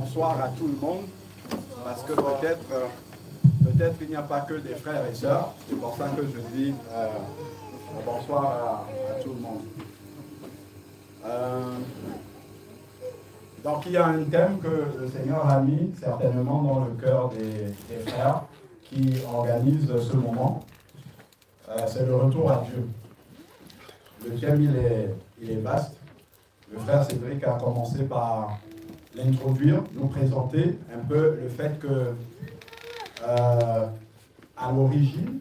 bonsoir à tout le monde, parce que peut-être il n'y a pas que des frères et sœurs, c'est pour ça que je dis bonsoir à tout le monde. Donc il y a un thème que le Seigneur a mis certainement dans le cœur des frères qui organisent ce moment, c'est le retour à Dieu. Le thème il est vaste. Le frère Cédric a commencé par l'introduire, nous présenter un peu le fait que, à l'origine,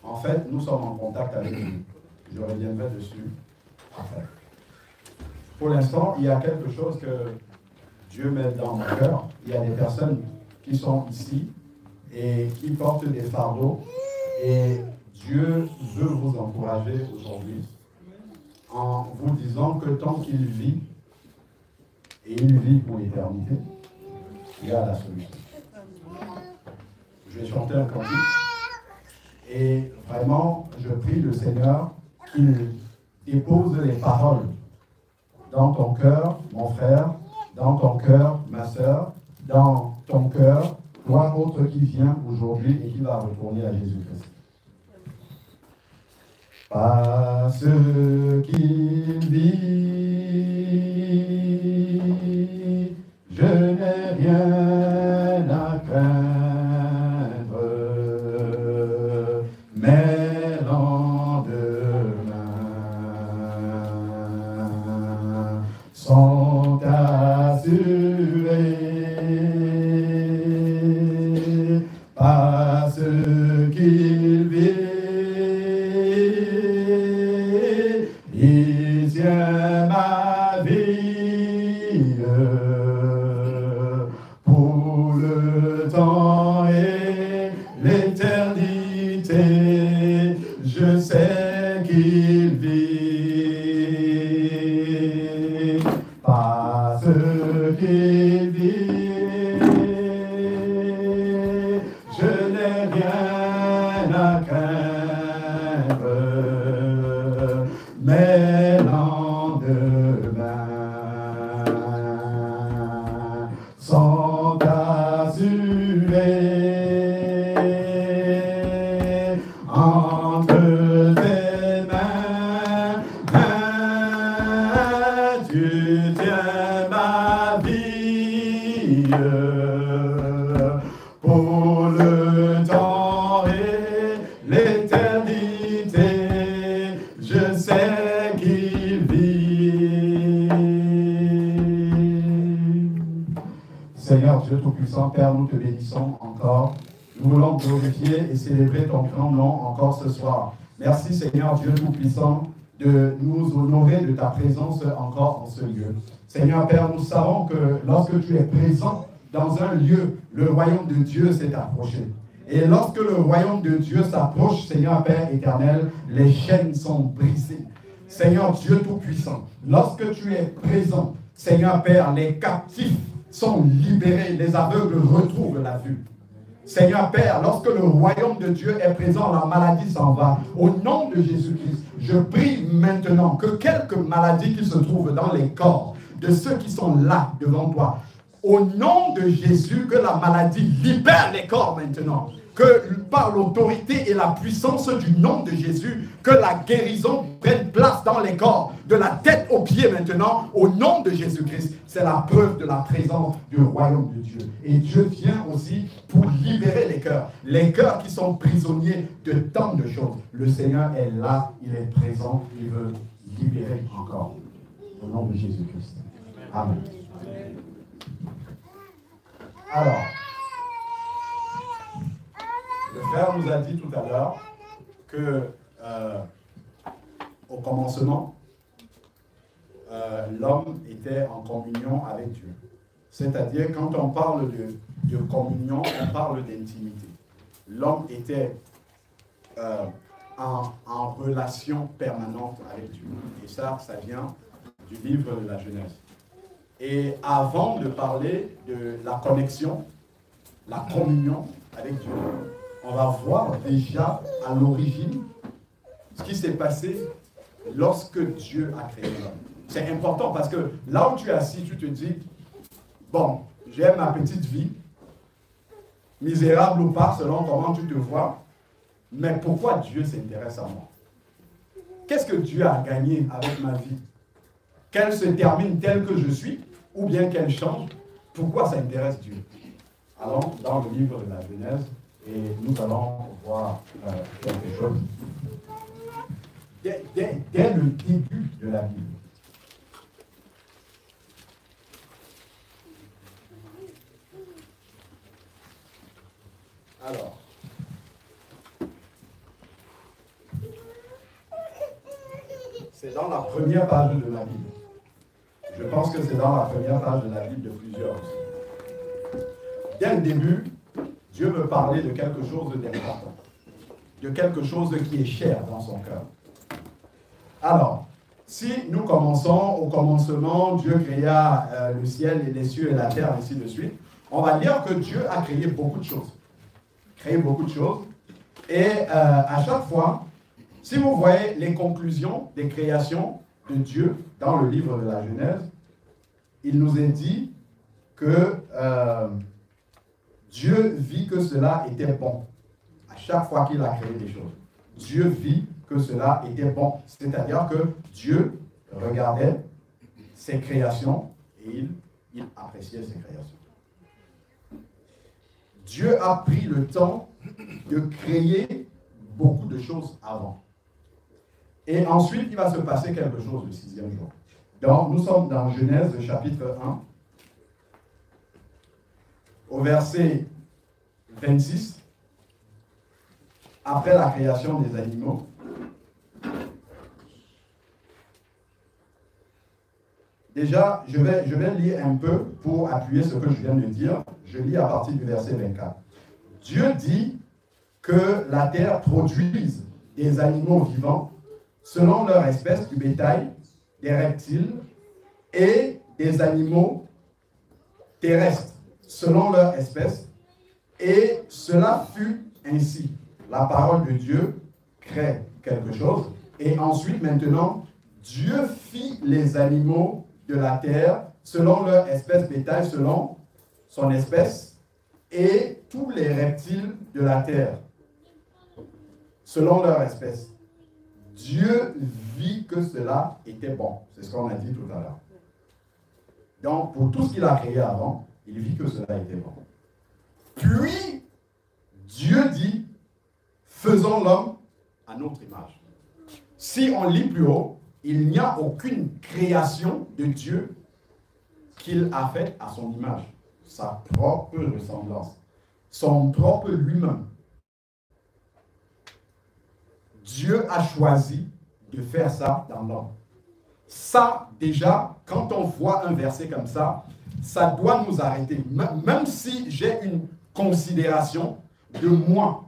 en fait, nous sommes en contact avec lui. Je reviendrai dessus après. Pour l'instant, il y a quelque chose que Dieu met dans mon cœur. Il y a des personnes qui sont ici et qui portent des fardeaux. Et Dieu veut vous encourager aujourd'hui en vous disant que tant qu'il vit, et il vit pour l'éternité, il y a la solution. Je vais chanter un cantique. Et vraiment, je prie le Seigneur qu'il dépose les paroles dans ton cœur, mon frère, dans ton cœur, ma sœur, dans ton cœur, toi autre qui vient aujourd'hui et qui va retourner à Jésus-Christ. Parce qu'il vit, je n'ai rien à craindre, mais lendemain sont assurés, parce qu'il vit. Il tient ma vie pour le temps et l'éternité. Je sais qu'il vit parce qu'il vit. Je n'ai rien à craindre. Mais lendemain sont assurés entre tes mains. Tu tiens ma vie pour le temps et l'éternité. Je sais qu'il vit. Seigneur Dieu Tout-Puissant, Père, nous te bénissons encore. Nous voulons glorifier et célébrer ton grand nom encore ce soir. Merci Seigneur Dieu Tout-Puissant de nous honorer de ta présence encore en ce lieu. Seigneur Père, nous savons que lorsque tu es présent dans un lieu, le royaume de Dieu s'est approché. Et lorsque le royaume de Dieu s'approche, Seigneur Père éternel, les chaînes sont brisées. Seigneur Dieu Tout-Puissant, lorsque tu es présent, Seigneur Père, les captifs sont libérés, les aveugles retrouvent la vue. Seigneur Père, lorsque le royaume de Dieu est présent, la maladie s'en va. Au nom de Jésus-Christ, je prie maintenant que quelques maladies qui se trouvent dans les corps de ceux qui sont là devant toi, au nom de Jésus, que la maladie libère les corps maintenant. Que par l'autorité et la puissance du nom de Jésus, que la guérison prenne place dans les corps, de la tête aux pieds maintenant, au nom de Jésus-Christ. C'est la preuve de la présence du royaume de Dieu. Et Dieu vient aussi pour libérer les cœurs qui sont prisonniers de tant de choses. Le Seigneur est là, il est présent, il veut libérer encore. Au nom de Jésus-Christ. Amen. Alors, le frère nous a dit tout à l'heure que au commencement, l'homme était en communion avec Dieu. C'est-à-dire, quand on parle de communion, on parle d'intimité. L'homme était en relation permanente avec Dieu. Et ça vient du livre de la Genèse. Et avant de parler de la connexion, la communion avec Dieu, on va voir déjà à l'origine ce qui s'est passé lorsque Dieu a créé l'homme. C'est important parce que là où tu es assis, tu te dis, bon, j'ai ma petite vie, misérable ou pas, selon comment tu te vois, mais pourquoi Dieu s'intéresse à moi? Qu'est-ce que Dieu a gagné avec ma vie? Qu'elle se termine telle que je suis, ou bien qu'elle change? Pourquoi ça intéresse Dieu? Allons dans le livre de la Genèse et nous allons voir quelque chose. Dès le début de la Bible. Alors, c'est dans la première page de la Bible. Je pense que c'est dans la première page de la Bible de plusieurs aussi. Dès le début, Dieu me parlait de quelque chose d'important, de quelque chose qui est cher dans son cœur. Alors, si nous commençons au commencement, Dieu créa le ciel et les cieux et la terre, ainsi de suite, on va dire que Dieu a créé beaucoup de choses. Créé beaucoup de choses. Et à chaque fois, si vous voyez les conclusions des créations de Dieu dans le livre de la Genèse, il nous est dit que Dieu vit que cela était bon. À chaque fois qu'il a créé des choses, Dieu vit que cela était bon. C'est-à-dire que Dieu regardait ses créations et il appréciait ses créations. Dieu a pris le temps de créer beaucoup de choses avant. Et ensuite, il va se passer quelque chose le 6e jour. Donc, nous sommes dans Genèse chapitre 1, au verset 26, après la création des animaux. Déjà, je vais lire un peu pour appuyer ce que je viens de dire. Je lis à partir du verset 24. Dieu dit que la terre produise des animaux vivants selon leur espèce, du bétail, des reptiles et des animaux terrestres selon leur espèce. Et cela fut ainsi. La parole de Dieu crée quelque chose. Et ensuite, maintenant, Dieu fit les animaux de la terre selon leur espèce, bétail selon son espèce, et tous les reptiles de la terre selon leur espèce. Dieu vit que cela était bon. C'est ce qu'on a dit tout à l'heure. Donc, pour tout ce qu'il a créé avant, il vit que cela était bon. Puis, Dieu dit, faisons l'homme à notre image. Si on lit plus haut, il n'y a aucune création de Dieu qu'il a faite à son image, sa propre ressemblance, son propre lui-même. Dieu a choisi de faire ça dans l'homme. Ça, déjà, quand on voit un verset comme ça, ça doit nous arrêter. Même si j'ai une considération de moi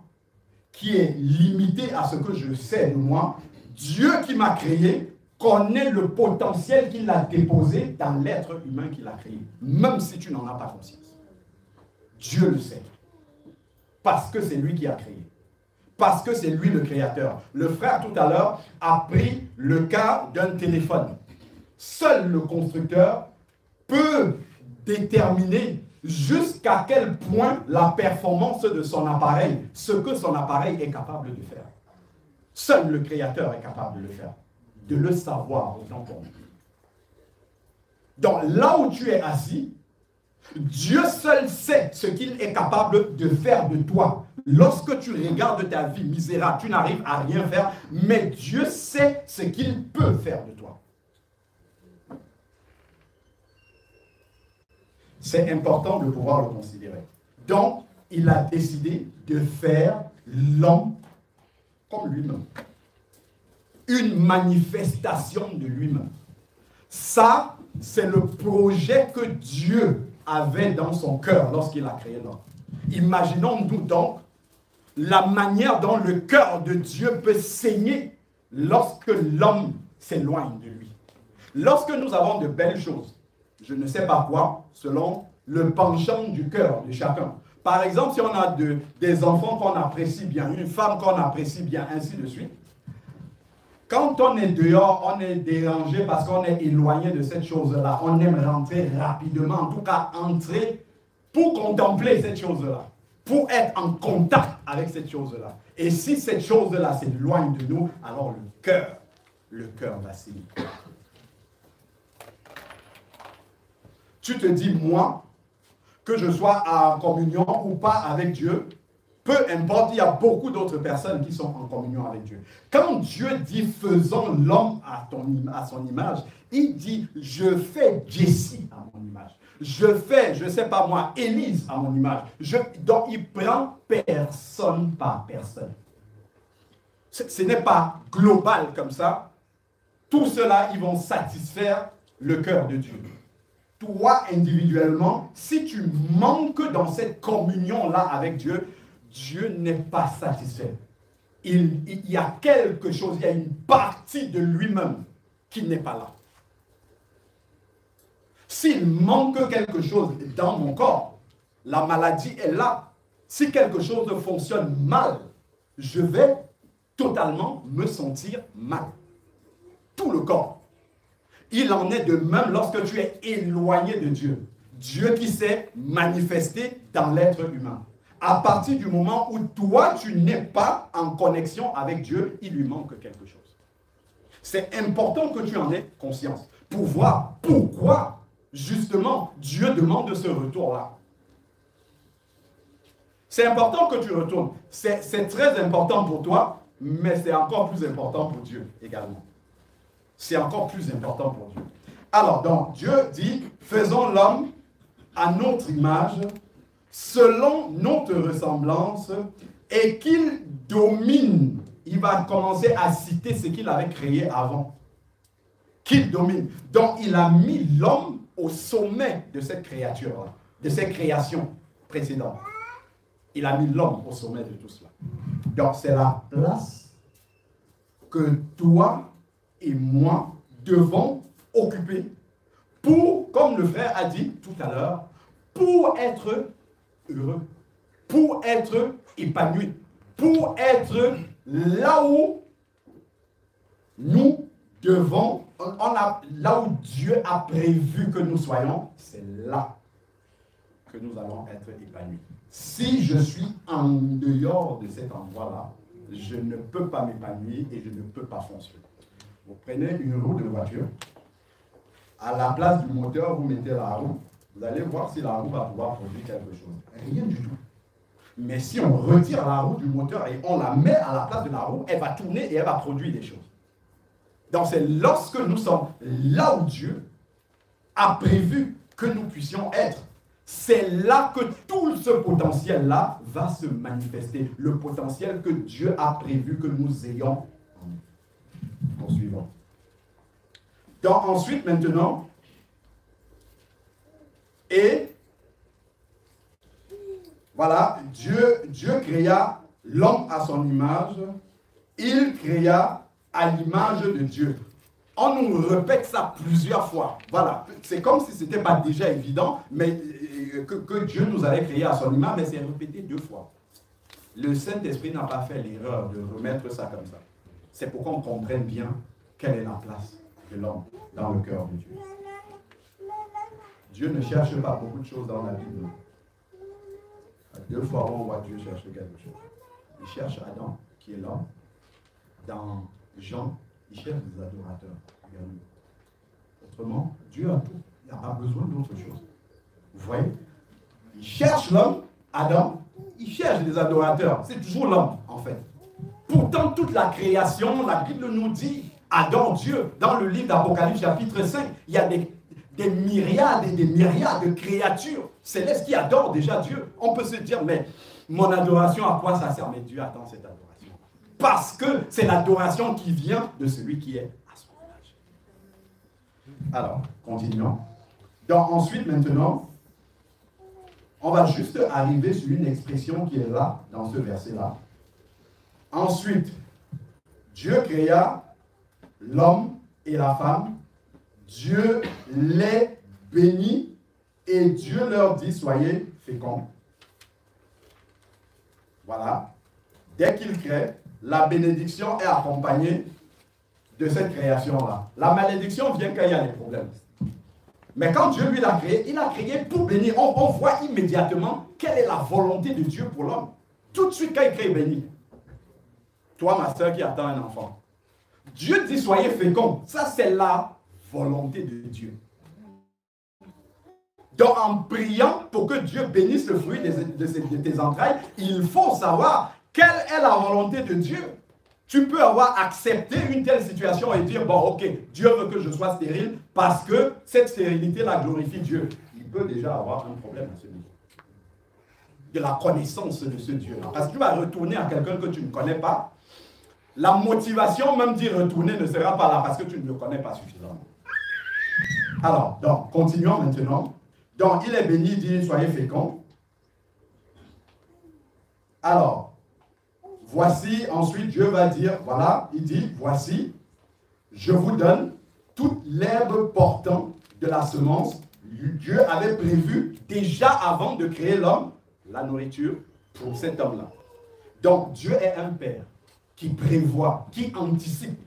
qui est limitée à ce que je sais de moi, Dieu qui m'a créé connaît le potentiel qu'il a déposé dans l'être humain qu'il a créé, même si tu n'en as pas conscience. Dieu le sait. Parce que c'est lui qui a créé. Parce que c'est lui le créateur. Le frère tout à l'heure a pris le cas d'un téléphone. Seul le constructeur peut déterminer jusqu'à quel point la performance de son appareil, ce que son appareil est capable de faire. Seul le créateur est capable de le faire, de le savoir autant pour nous. Donc là où tu es assis, Dieu seul sait ce qu'il est capable de faire de toi. Lorsque tu regardes ta vie misérable, tu n'arrives à rien faire, mais Dieu sait ce qu'il peut faire de toi. C'est important de pouvoir le considérer. Donc, il a décidé de faire l'homme comme lui-même. Une manifestation de lui-même. Ça, c'est le projet que Dieu avait dans son cœur lorsqu'il a créé l'homme. Imaginons-nous donc la manière dont le cœur de Dieu peut saigner lorsque l'homme s'éloigne de lui. Lorsque nous avons de belles choses, je ne sais pas quoi, selon le penchant du cœur de chacun. Par exemple, si on a des enfants qu'on apprécie bien, une femme qu'on apprécie bien, ainsi de suite, Quand on est dehors, on est dérangé parce qu'on est éloigné de cette chose-là. On aime rentrer rapidement, en tout cas entrer pour contempler cette chose-là, pour être en contact avec cette chose-là. Et si cette chose-là s'éloigne de nous, alors le cœur vacille. Tu te dis, moi, que je sois en communion ou pas avec Dieu, peu importe, il y a beaucoup d'autres personnes qui sont en communion avec Dieu. Quand Dieu dit « faisons l'homme à son image », il dit « je fais Jesse à mon image ». Je fais, je ne sais pas moi, Élise à mon image. Donc il prend personne par personne. Ce n'est pas global comme ça. Tout cela, ils vont satisfaire le cœur de Dieu. Toi, individuellement, si tu manques dans cette communion-là avec Dieu, Dieu n'est pas satisfait. Il y a quelque chose, il y a une partie de lui-même qui n'est pas là. S'il manque quelque chose dans mon corps, la maladie est là. Si quelque chose fonctionne mal, je vais totalement me sentir mal. Tout le corps. Il en est de même lorsque tu es éloigné de Dieu. Dieu qui s'est manifesté dans l'être humain. À partir du moment où toi, tu n'es pas en connexion avec Dieu, il lui manque quelque chose. C'est important que tu en aies conscience pour voir pourquoi, justement, Dieu demande ce retour-là. C'est important que tu retournes. C'est très important pour toi, mais c'est encore plus important pour Dieu également. C'est encore plus important pour Dieu. Alors, donc, Dieu dit, faisons l'homme à notre image, selon notre ressemblance, et qu'il domine. Il va commencer à citer ce qu'il avait créé avant. Qu'il domine. Donc, il a mis l'homme au sommet de cette créature-là, de cette création précédente. Il a mis l'homme au sommet de tout cela. Donc, c'est la place que toi et moi devons occuper pour, comme le frère a dit tout à l'heure, pour être heureux, pour être épanoui, pour être là où nous devons, là où Dieu a prévu que nous soyons, c'est là que nous allons être épanouis. Si je suis en dehors de cet endroit-là, je ne peux pas m'épanouir et je ne peux pas foncer. Vous prenez une roue de voiture, à la place du moteur, vous mettez la roue, vous allez voir si la roue va pouvoir produire quelque chose. Rien du tout. Mais si on retire la roue du moteur et on la met à la place de la roue, elle va tourner et elle va produire des choses. Donc c'est lorsque nous sommes là où Dieu a prévu que nous puissions être, c'est là que tout ce potentiel-là va se manifester. Le potentiel que Dieu a prévu que nous ayons. Poursuivons. Donc ensuite, maintenant, et voilà, Dieu créa l'homme à son image, il créa à l'image de Dieu. On nous répète ça plusieurs fois. Voilà, c'est comme si ce n'était pas déjà évident, mais que Dieu nous avait créé à son image, mais c'est répété 2 fois. Le Saint-Esprit n'a pas fait l'erreur de remettre ça comme ça. C'est pour qu'on comprenne bien quelle est la place de l'homme dans le cœur de Dieu. Dieu ne cherche pas beaucoup de choses dans la Bible. 2 fois on voit Dieu chercher quelque chose. Il cherche Adam, qui est l'homme. Dans Jean, il cherche des adorateurs. Autrement, Dieu a tout. Il n'a pas besoin d'autre chose. Vous voyez? Il cherche l'homme, Adam, il cherche des adorateurs. C'est toujours l'homme, en fait. Pourtant, toute la création, la Bible nous dit, adore Dieu. Dans le livre d'Apocalypse, chapitre 5, il y a des myriades et des myriades de créatures célestes qui adorent déjà Dieu. On peut se dire, mais mon adoration, à quoi ça sert? Mais Dieu attend cette adoration. Parce que c'est l'adoration qui vient de celui qui est à son image. Alors, continuons. Donc, ensuite, maintenant, on va juste arriver sur une expression qui est là, dans ce verset-là. Ensuite, Dieu créa l'homme et la femme. Dieu les bénit et Dieu leur dit, soyez féconds. Voilà. Dès qu'il crée, la bénédiction est accompagnée de cette création-là. La malédiction vient quand il y a des problèmes. Mais quand Dieu lui l'a créé, il a créé pour bénir. On voit immédiatement quelle est la volonté de Dieu pour l'homme. Tout de suite, quand il crée, il bénit. Toi, ma soeur qui attend un enfant. Dieu dit, soyez féconds. Ça, c'est la volonté de Dieu. Donc, en priant pour que Dieu bénisse le fruit de tes entrailles, il faut savoir quelle est la volonté de Dieu. Tu peux avoir accepté une telle situation et dire, bon, ok, Dieu veut que je sois stérile parce que cette stérilité-là glorifie Dieu. Il peut déjà avoir un problème à ce niveau. De la connaissance de ce Dieu-là. Parce que tu vas retourner à quelqu'un que tu ne connais pas. La motivation même d'y retourner ne sera pas là parce que tu ne le connais pas suffisamment. Alors, donc, continuons maintenant. Donc, il est béni, il dit, soyez féconds. Alors, voici, ensuite, Dieu va dire, voilà, il dit, voici, je vous donne toute l'herbe portant de la semence. Dieu avait prévu, déjà avant de créer l'homme, la nourriture pour cet homme-là. Donc, Dieu est un père qui prévoit, qui anticipe.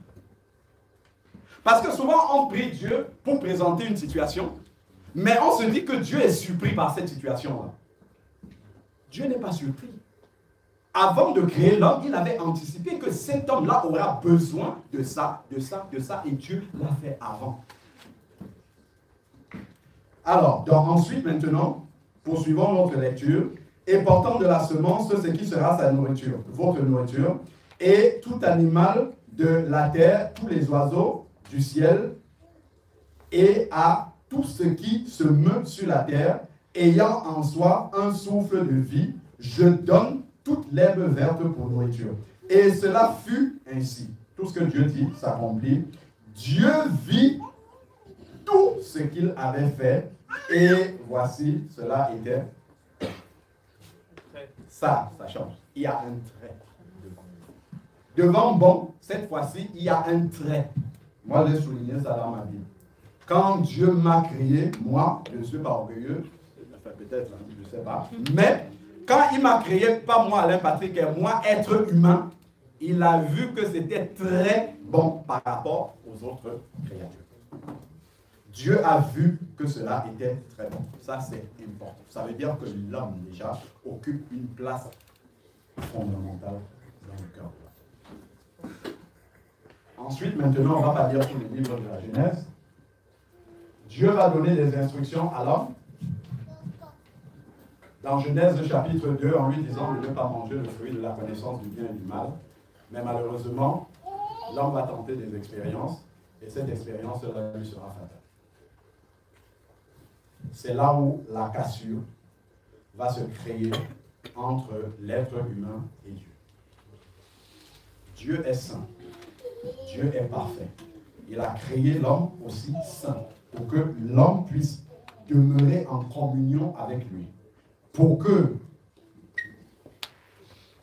Parce que souvent, on prie Dieu pour présenter une situation, mais on se dit que Dieu est surpris par cette situation-là. Dieu n'est pas surpris. Avant de créer l'homme, il avait anticipé que cet homme-là aura besoin de ça, de ça, de ça, et Dieu l'a fait avant. Alors, donc ensuite, maintenant, poursuivons notre lecture. Et portant de la semence, ce qui sera sa nourriture, votre nourriture, et tout animal de la terre, tous les oiseaux du ciel, et à tout ce qui se meut sur la terre, ayant en soi un souffle de vie, je donne toute l'herbe verte pour nourriture. Et cela fut ainsi. Tout ce que Dieu dit s'accomplit. Dieu vit tout ce qu'il avait fait, et voici, cela était... Ça change. Il y a un trait. Devant bon, cette fois-ci, il y a un trait. Moi, j'ai souligné ça dans ma vie. Quand Dieu m'a créé, moi, je ne suis pas orgueilleux, enfin peut-être, je ne sais pas, mais quand il m'a créé, pas moi Alain Patrick, et moi, être humain, il a vu que c'était très bon par rapport aux autres créatures. Dieu a vu que cela était très bon. Ça, c'est important. Ça veut dire que l'homme, déjà, occupe une place fondamentale dans le cœur. Ensuite, maintenant, on ne va pas lire tous les livres de la Genèse. Dieu va donner des instructions à l'homme. Dans Genèse chapitre 2, en lui disant de ne pas manger le fruit de la connaissance du bien et du mal. Mais malheureusement, l'homme va tenter des expériences, et cette expérience lui sera fatale. C'est là où la cassure va se créer entre l'être humain et Dieu. Dieu est saint. Dieu est parfait. Il a créé l'homme aussi saint pour que l'homme puisse demeurer en communion avec lui. Pour que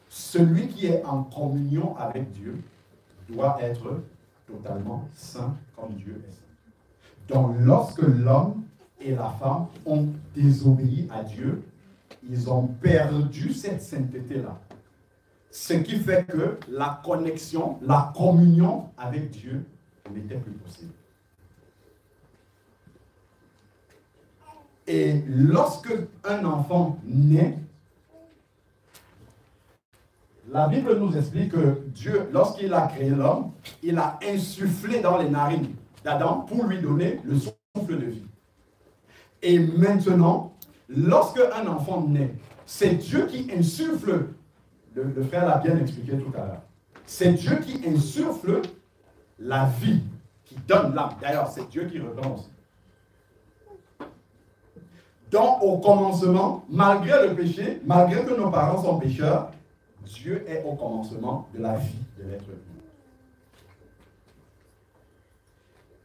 celui qui est en communion avec Dieu doit être totalement saint comme Dieu est saint. Donc lorsque l'homme et la femme ont désobéi à Dieu, ils ont perdu cette sainteté-là. Ce qui fait que la connexion, la communion avec Dieu n'était plus possible. Et lorsque un enfant naît, la Bible nous explique que Dieu, lorsqu'il a créé l'homme, il a insufflé dans les narines d'Adam pour lui donner le souffle de vie. Et maintenant, lorsque un enfant naît, c'est Dieu qui insuffle, le frère l'a bien expliqué tout à l'heure, c'est Dieu qui insuffle la vie, qui donne l'âme. D'ailleurs, c'est Dieu qui redonne aussi. Donc, au commencement, malgré le péché, malgré que nos parents sont pécheurs, Dieu est au commencement de la vie de l'être humain.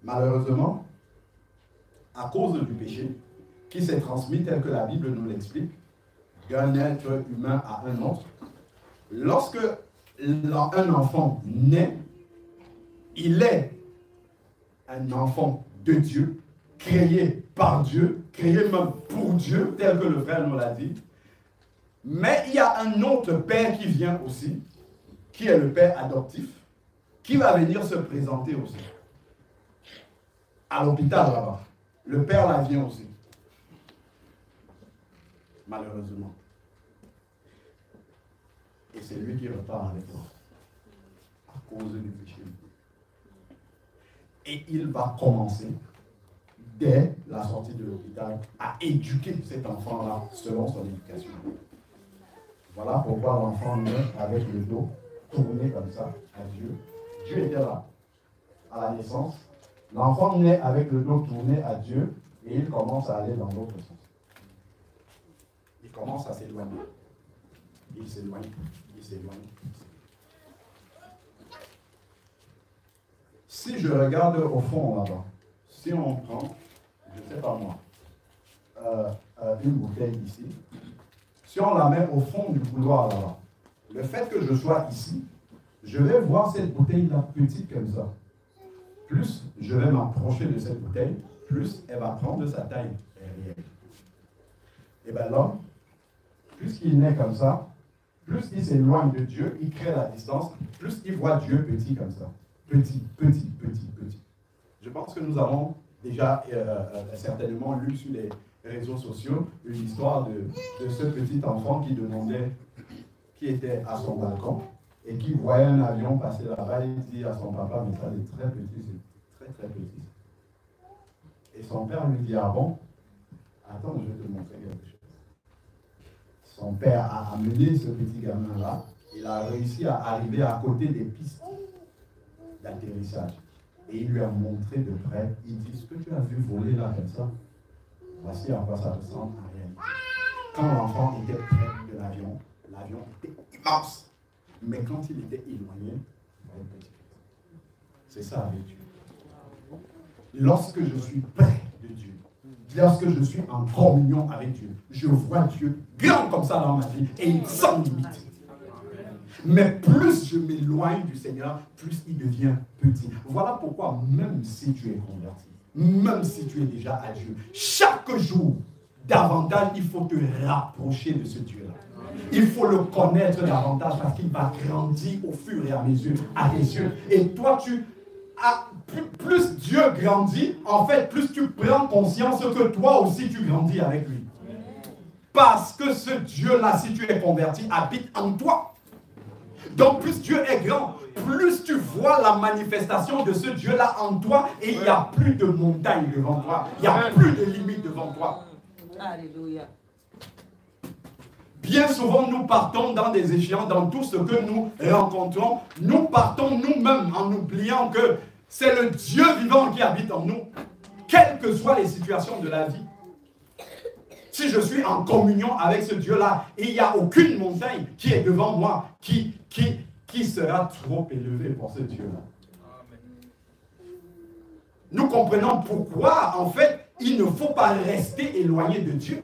Malheureusement, à cause du péché, qui s'est transmis tel que la Bible nous l'explique, d'un être humain à un autre, lorsque un enfant naît, il est un enfant de Dieu, créé par Dieu, créé même pour Dieu, tel que le frère nous l'a dit. Mais il y a un autre père qui vient aussi, qui est le père adoptif, qui va venir se présenter aussi. À l'hôpital là-bas. Le père là vient aussi. Malheureusement. Et c'est lui qui repart avec moi. À cause du péché. Et il va commencer, dès la sortie de l'hôpital, à éduquer cet enfant-là selon son éducation. Voilà pourquoi l'enfant naît avec le dos tourné comme ça à Dieu. Dieu était là, à la naissance. L'enfant naît avec le dos tourné à Dieu et il commence à aller dans l'autre sens. Il commence à s'éloigner. Il s'éloigne, il s'éloigne. Si je regarde au fond là-bas, si on prend, je ne sais pas moi, une bouteille ici, si on la met au fond du couloir là-bas, le fait que je sois ici, je vais voir cette bouteille-là petite comme ça. Plus je vais m'approcher de cette bouteille, plus elle va prendre sa taille réelle. Et bien l'homme, plus il naît comme ça, plus il s'éloigne de Dieu, il crée la distance, plus il voit Dieu petit comme ça. Petit, petit, petit, petit. Je pense que nous avons déjà certainement lu sur les réseaux sociaux une histoire de ce petit enfant qui demandait, qui était à son balcon et qui voyait un avion passer là-bas et dit à son papa, mais ça c'est très petit, c'est très très petit. Et son père lui dit, ah bon? Attends, je vais te montrer quelque chose. Son père a amené ce petit gamin-là, il a réussi à arriver à côté des pistes d'atterrissage. Et il lui a montré de près, il dit, ce que tu as vu voler là comme ça, voici à quoi ça ressemble en réalité. Quand l'enfant était près de l'avion, l'avion était immense. Mais quand il était éloigné, c'est ça avec Dieu. Lorsque je suis près de Dieu, lorsque je suis en communion avec Dieu, je vois Dieu grand comme ça dans ma vie et sans limite. Mais plus je m'éloigne du Seigneur, plus il devient petit. Voilà pourquoi même si tu es converti, même si tu es déjà à Dieu, chaque jour, davantage, il faut te rapprocher de ce Dieu-là. Il faut le connaître davantage parce qu'il va grandir au fur et à mesure à tes yeux. Et toi, plus Dieu grandit, en fait, plus tu prends conscience que toi aussi tu grandis avec lui. Parce que ce Dieu-là, si tu es converti, habite en toi. Donc plus Dieu est grand, plus tu vois la manifestation de ce Dieu-là en toi et il n'y a plus de montagne devant toi. Il n'y a plus de limite devant toi. Alléluia. Bien souvent, nous partons dans des échéances, dans tout ce que nous rencontrons. Nous partons nous-mêmes en oubliant que c'est le Dieu vivant qui habite en nous, quelles que soient les situations de la vie. Si je suis en communion avec ce Dieu-là, il n'y a aucune montagne qui est devant moi qui sera trop élevée pour ce Dieu-là. Nous comprenons pourquoi, en fait, il ne faut pas rester éloigné de Dieu.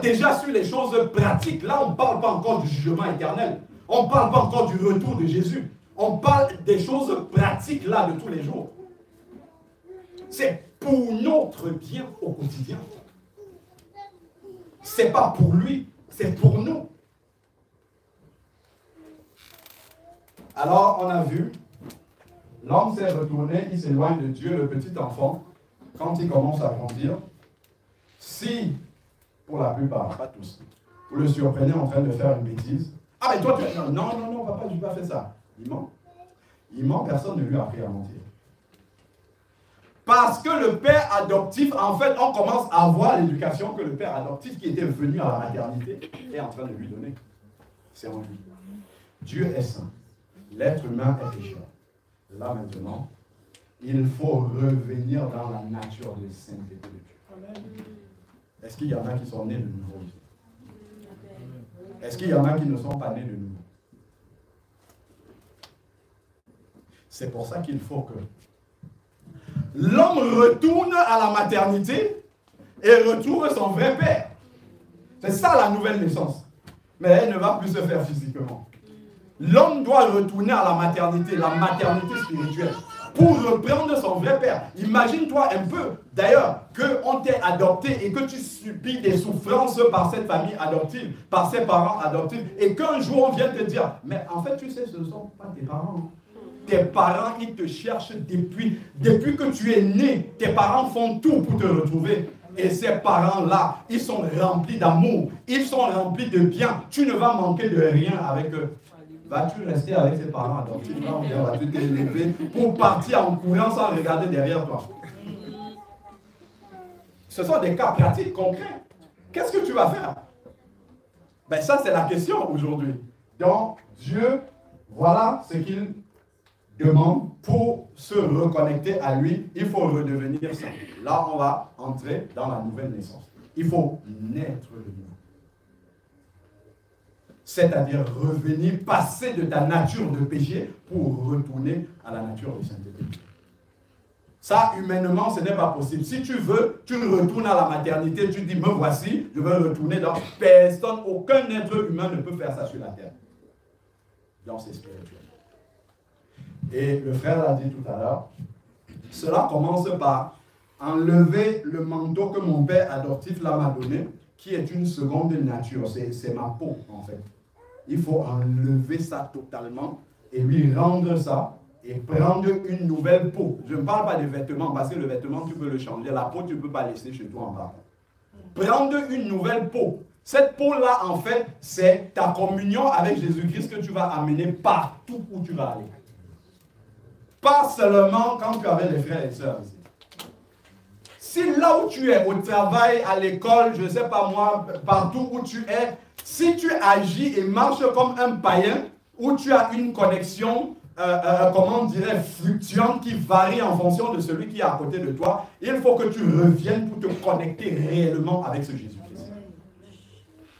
Déjà sur les choses pratiques, là on ne parle pas encore du jugement éternel. On ne parle pas encore du retour de Jésus. On parle des choses pratiques là de tous les jours. C'est pour notre bien au quotidien. C'est pas pour lui, c'est pour nous. Alors on a vu, l'homme s'est retourné, il s'éloigne de Dieu, le petit enfant, quand il commence à grandir. Si, pour la plupart, pas tous, vous le surprenez en train de faire une bêtise. Ah mais toi tu... Non, papa, je n'ai pas fait ça. Il ment. Il ment, personne ne lui a appris à mentir. Parce que le père adoptif, en fait, on commence à voir l'éducation que le père adoptif qui était venu à la maternité est en train de lui donner. C'est en lui. Dieu est saint. L'être humain est pécheur. Là maintenant, il faut revenir dans la nature de sainteté de Dieu. Est-ce qu'il y en a qui sont nés de nouveau ici? Est-ce qu'il y en a qui ne sont pas nés de nouveau? C'est pour ça qu'il faut que l'homme retourne à la maternité et retrouve son vrai père. C'est ça la nouvelle naissance. Mais elle ne va plus se faire physiquement. L'homme doit retourner à la maternité spirituelle, pour reprendre son vrai père. Imagine-toi un peu, d'ailleurs, qu'on t'ait adopté et que tu subis des souffrances par cette famille adoptive, par ses parents adoptifs, et qu'un jour on vienne te dire, mais en fait tu sais, ce ne sont pas tes parents. tes parents, ils te cherchent depuis que tu es né. Tes parents font tout pour te retrouver. Et ces parents-là, ils sont remplis d'amour. Ils sont remplis de bien. Tu ne vas manquer de rien avec eux. Vas-tu rester avec ses parents adoptifs? Non, bien, vas-tu t'élever pour partir en courant sans regarder derrière toi? Ce sont des cas pratiques, concrets. Qu'est-ce que tu vas faire? Ben ça, c'est la question aujourd'hui. Donc, Dieu, voilà ce qu'il demande pour se reconnecter à lui. Il faut redevenir saint. Là, on va entrer dans la nouvelle naissance. Il faut naître de nouveau. C'est-à-dire revenir, passer de ta nature de péché pour retourner à la nature de sainteté. Ça, humainement, ce n'est pas possible. Si tu veux, tu retournes à la maternité, tu dis, me voici, je veux retourner dans personne, aucun être humain ne peut faire ça sur la terre. Donc, c'est spirituel. Et le frère l'a dit tout à l'heure, cela commence par enlever le manteau que mon père adoptif là m'a donné, qui est une seconde nature, c'est ma peau en fait. Il faut enlever ça totalement et lui rendre ça et prendre une nouvelle peau. Je ne parle pas des vêtements parce que le vêtement tu peux le changer, la peau tu ne peux pas laisser chez toi en bas. Prendre une nouvelle peau. Cette peau-là en fait c'est ta communion avec Jésus-Christ que tu vas amener partout où tu vas aller. Pas seulement quand tu avais les frères et sœurs ici. Si là où tu es, au travail, à l'école, je ne sais pas moi, partout où tu es, si tu agis et marches comme un païen, où tu as une connexion, comment on dirait, fluctuante qui varie en fonction de celui qui est à côté de toi, il faut que tu reviennes pour te connecter réellement avec ce Jésus-Christ.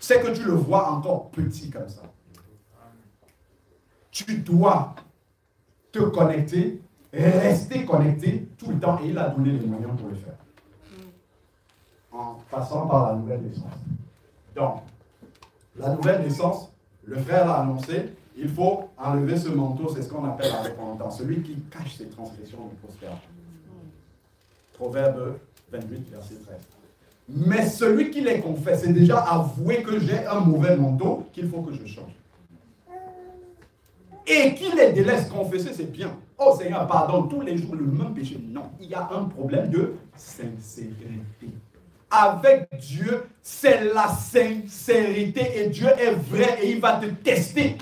C'est que tu le vois encore petit comme ça. Tu dois te connecter, rester connecté tout le temps et il a donné les moyens pour le faire. En passant par la nouvelle naissance. Donc, la nouvelle naissance, le frère l'a annoncé, il faut enlever ce manteau, c'est ce qu'on appelle la repentance, celui qui cache ses transgressions ne prospère. Proverbe 28, verset 13. Mais celui qui les confesse, c'est déjà avouer que j'ai un mauvais manteau qu'il faut que je change. Et qui les délaisse confesser, c'est bien. Oh Seigneur, pardonne tous les jours le même péché. Non, il y a un problème de sincérité. Avec Dieu, c'est la sincérité et Dieu est vrai et il va te tester.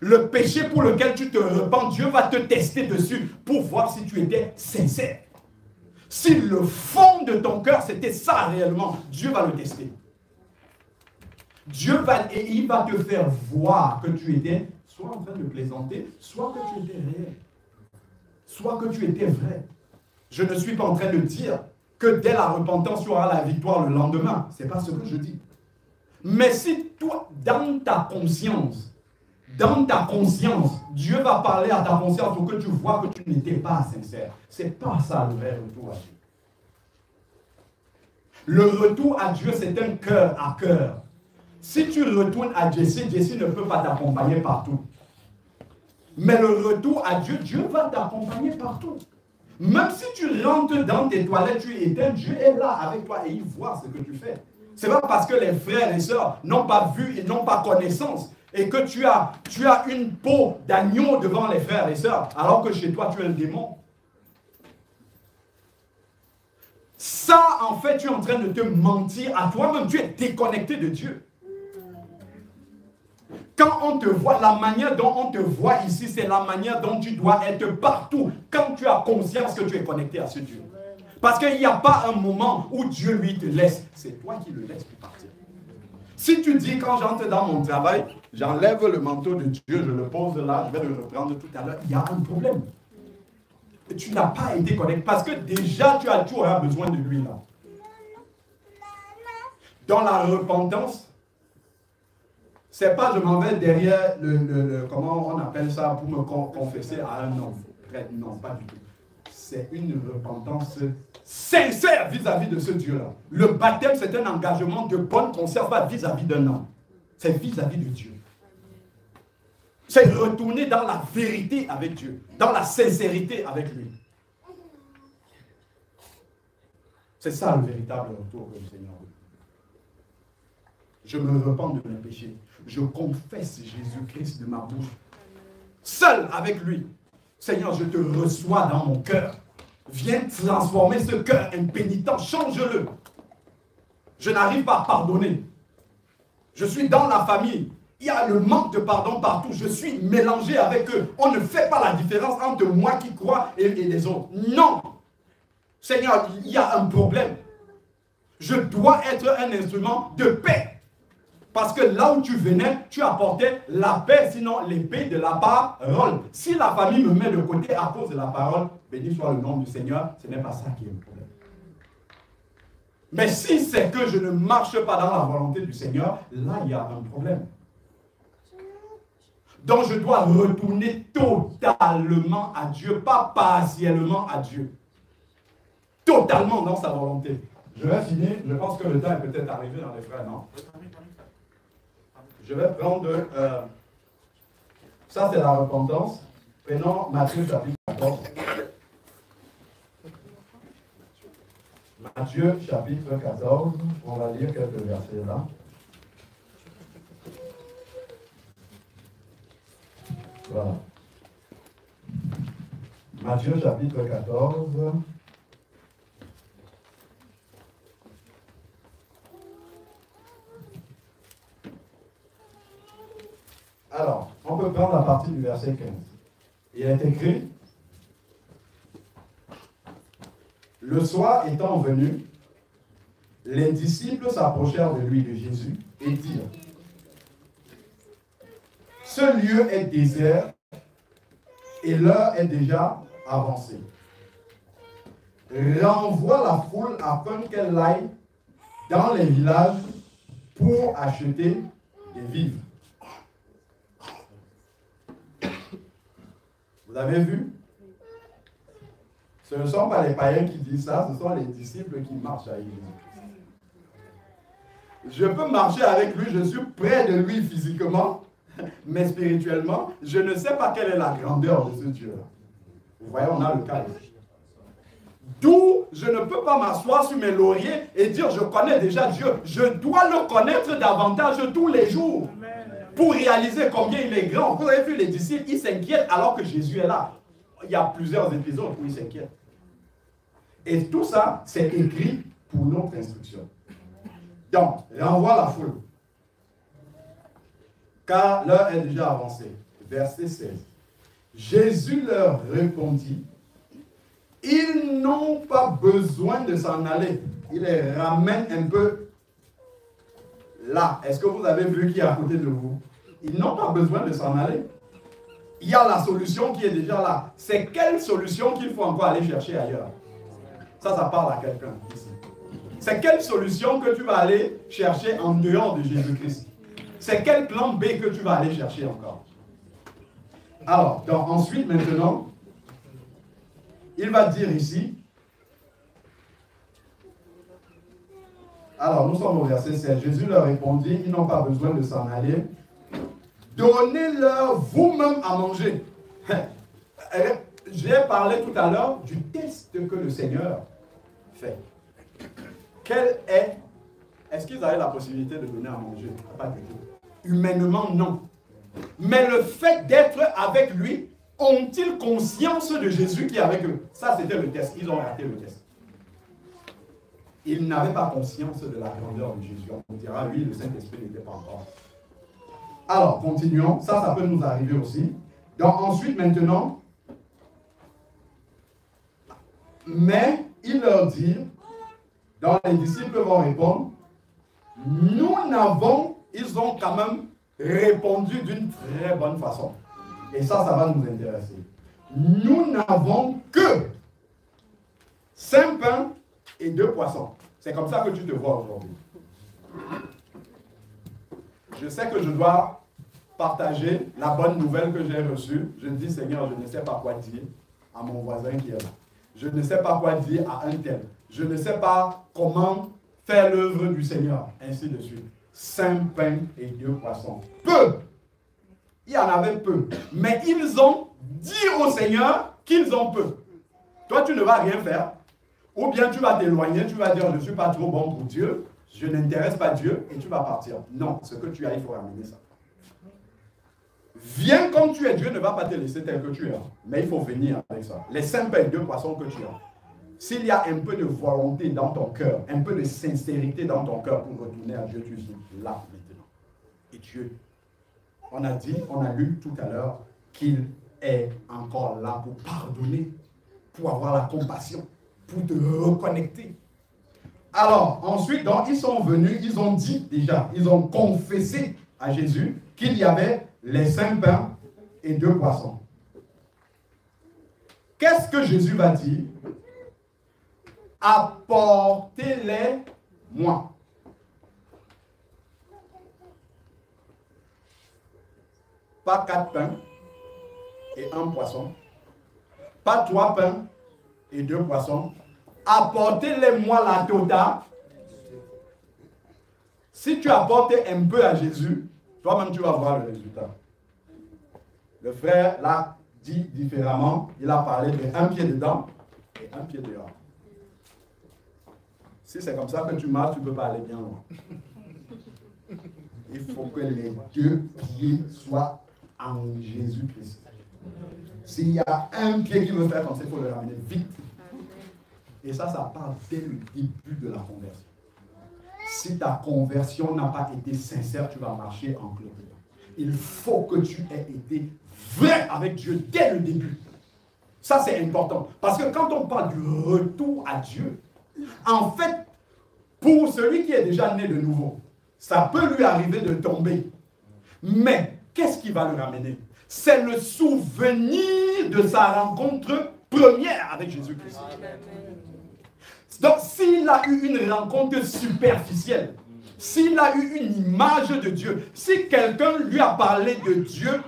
Le péché pour lequel tu te repens, Dieu va te tester dessus pour voir si tu étais sincère. Si le fond de ton cœur, c'était ça réellement, Dieu va le tester. Dieu va, et il va te faire voir que tu étais soit en train de plaisanter, soit que tu étais réel, soit que tu étais vrai. Je ne suis pas en train de dire que dès la repentance, tu auras la victoire le lendemain. Ce n'est pas ce que je dis. Mais si toi, dans ta conscience, Dieu va parler à ta conscience pour que tu vois que tu n'étais pas sincère. Ce n'est pas ça le vrai retour à Dieu. Le retour à Dieu, c'est un cœur à cœur. Si tu retournes à Jessie, Jessie ne peut pas t'accompagner partout. Mais le retour à Dieu, Dieu va t'accompagner partout. Même si tu rentres dans tes toilettes, tu es éteint, Dieu est là avec toi et il voit ce que tu fais. Ce n'est pas parce que les frères et sœurs n'ont pas vu et n'ont pas connaissance et que tu as une peau d'agneau devant les frères et sœurs, alors que chez toi, tu es un démon. Ça, en fait, tu es en train de te mentir à toi-même. Tu es déconnecté de Dieu. Quand on te voit, la manière dont on te voit ici, c'est la manière dont tu dois être partout. Quand tu as conscience que tu es connecté à ce Dieu. Parce qu'il n'y a pas un moment où Dieu, lui, te laisse. C'est toi qui le laisses pour partir. Si tu dis, quand j'entre dans mon travail, j'enlève le manteau de Dieu, je le pose là, je vais le reprendre tout à l'heure, il y a un problème. Et tu n'as pas été connecté. Parce que déjà, tu auras besoin de lui là. Dans la repentance, c'est pas je m'en vais derrière comment on appelle ça pour me confesser à un homme. Non, pas du tout. C'est une repentance sincère vis-à-vis de ce Dieu-là. Le baptême, c'est un engagement de bonne conscience vis-à-vis d'un homme. C'est vis-à-vis de Dieu. C'est retourner dans la vérité avec Dieu, dans la sincérité avec lui. C'est ça le véritable retour que le Seigneur veut. Je me repens de mes péchés. Je confesse Jésus-Christ de ma bouche. seul avec lui. Seigneur, je te reçois dans mon cœur. Viens transformer ce cœur impénitent, change-le. Je n'arrive pas à pardonner. Je suis dans la famille. Il y a le manque de pardon partout. Je suis mélangé avec eux. On ne fait pas la différence entre moi qui crois et les autres. Non. Seigneur, il y a un problème. Je dois être un instrument de paix. Parce que là où tu venais, tu apportais la paix, sinon l'épée de la parole. Si la famille me met de côté à cause de la parole, béni soit le nom du Seigneur, ce n'est pas ça qui est le problème. Mais si c'est que je ne marche pas dans la volonté du Seigneur, là il y a un problème. Donc je dois retourner totalement à Dieu, pas partiellement à Dieu. Totalement dans sa volonté. Je vais finir, je pense que le temps est peut-être arrivé dans les frères, non? Je vais prendre, ça c'est la repentance. Prenons Matthieu chapitre 14. Matthieu chapitre 14, on va lire quelques versets là. Voilà. Matthieu chapitre 14. Alors, on peut prendre la partie du verset 15. Il est écrit, le soir étant venu, les disciples s'approchèrent de lui, de Jésus, et dirent, ce lieu est désert et l'heure est déjà avancée. Renvoie la foule afin qu'elle aille dans les villages pour acheter des vivres. Vous avez vu? Ce ne sont pas les païens qui disent ça, ce sont les disciples qui marchent avec Jésus. Je peux marcher avec lui, je suis près de lui physiquement, mais spirituellement, je ne sais pas quelle est la grandeur de ce Dieu-là. Vous voyez, on a le cas ici. D'où je ne peux pas m'asseoir sur mes lauriers et dire je connais déjà Dieu. Je dois le connaître davantage tous les jours. Pour réaliser combien il est grand. Vous avez vu les disciples, ils s'inquiètent alors que Jésus est là. Il y a plusieurs épisodes où ils s'inquiètent. Et tout ça, c'est écrit pour notre instruction. Donc, renvoie la foule. Car l'heure est déjà avancée. Verset 16. Jésus leur répondit, ils n'ont pas besoin de s'en aller. Il les ramène un peu là. Est-ce que vous avez vu qui est à côté de vous? Ils n'ont pas besoin de s'en aller. Il y a la solution qui est déjà là. C'est quelle solution qu'il faut encore aller chercher ailleurs? Ça parle à quelqu'un ici. C'est quelle solution que tu vas aller chercher en dehors de Jésus-Christ? C'est quel plan B que tu vas aller chercher encore? Alors, donc, ensuite, maintenant, il va dire ici, alors nous sommes au verset 16, Jésus leur répondit, ils n'ont pas besoin de s'en aller, donnez-leur vous-même à manger. J'ai parlé tout à l'heure du test que le Seigneur fait. Quel est-ce qu'ils avaient la possibilité de donner à manger? Pas du tout. Humainement, non. Mais le fait d'être avec lui, ont-ils conscience de Jésus qui est avec eux? Ça, c'était le test. Ils ont raté le test. Ils n'avaient pas conscience de la grandeur de Jésus. On dira, oui, le Saint-Esprit n'était pas encore. Alors, continuons. Ça peut nous arriver aussi. Donc, ensuite, maintenant, mais il leur dit, donc les disciples vont répondre, nous n'avons, ils ont quand même répondu d'une très bonne façon. Et ça va nous intéresser. Nous n'avons que 5 pains et 2 poissons. C'est comme ça que tu te vois aujourd'hui. Je sais que je dois partager la bonne nouvelle que j'ai reçue. Je me dis, Seigneur, je ne sais pas quoi dire à mon voisin qui est là. Je ne sais pas quoi dire à un tel. Je ne sais pas comment faire l'œuvre du Seigneur. Ainsi de suite. 5 pains et 2 poissons. Peu. Il y en avait peu. Mais ils ont dit au Seigneur qu'ils ont peu. Toi, tu ne vas rien faire. Ou bien tu vas t'éloigner, tu vas dire, je ne suis pas trop bon pour Dieu, je n'intéresse pas Dieu, et tu vas partir. Non, ce que tu as, il faut ramener ça. Viens comme tu es, Dieu ne va pas te laisser tel que tu es. Mais il faut venir avec ça. Les 5 pains et 2 poissons que tu as. S'il y a un peu de volonté dans ton cœur, un peu de sincérité dans ton cœur pour retourner à Dieu, tu viens là maintenant. Et Dieu, on a lu tout à l'heure qu'il est encore là pour pardonner, pour avoir la compassion, pour te reconnecter. Alors, ensuite, donc, ils sont venus, ils ont dit déjà, ils ont confessé à Jésus qu'il y avait les 5 pains et 2 poissons. Qu'est-ce que Jésus va dire? Apportez-les-moi. Pas 4 pains et 1 poisson. Pas 3 pains et 2 poissons. Apportez-les-moi la totale. Si tu apportes un peu à Jésus, toi-même tu vas voir le résultat. Le frère l'a dit différemment. Il a parlé de un pied dedans et un pied dehors. Si c'est comme ça que tu marches, tu ne peux pas aller bien loin. Il faut que les 2 pieds soient en Jésus-Christ. S'il y a un pied qui veut faire comme ça, il faut le ramener vite. Et ça part dès le début de la conversion. Si ta conversion n'a pas été sincère, tu vas marcher en clôture. Il faut que tu aies été vrai avec Dieu dès le début. Ça, c'est important. Parce que quand on parle du retour à Dieu, en fait, pour celui qui est déjà né de nouveau, ça peut lui arriver de tomber. Mais, qu'est-ce qui va le ramener? C'est le souvenir de sa rencontre première avec Jésus-Christ. Donc, s'il a eu une rencontre superficielle, s'il a eu une image de Dieu, si quelqu'un lui a parlé de Dieu,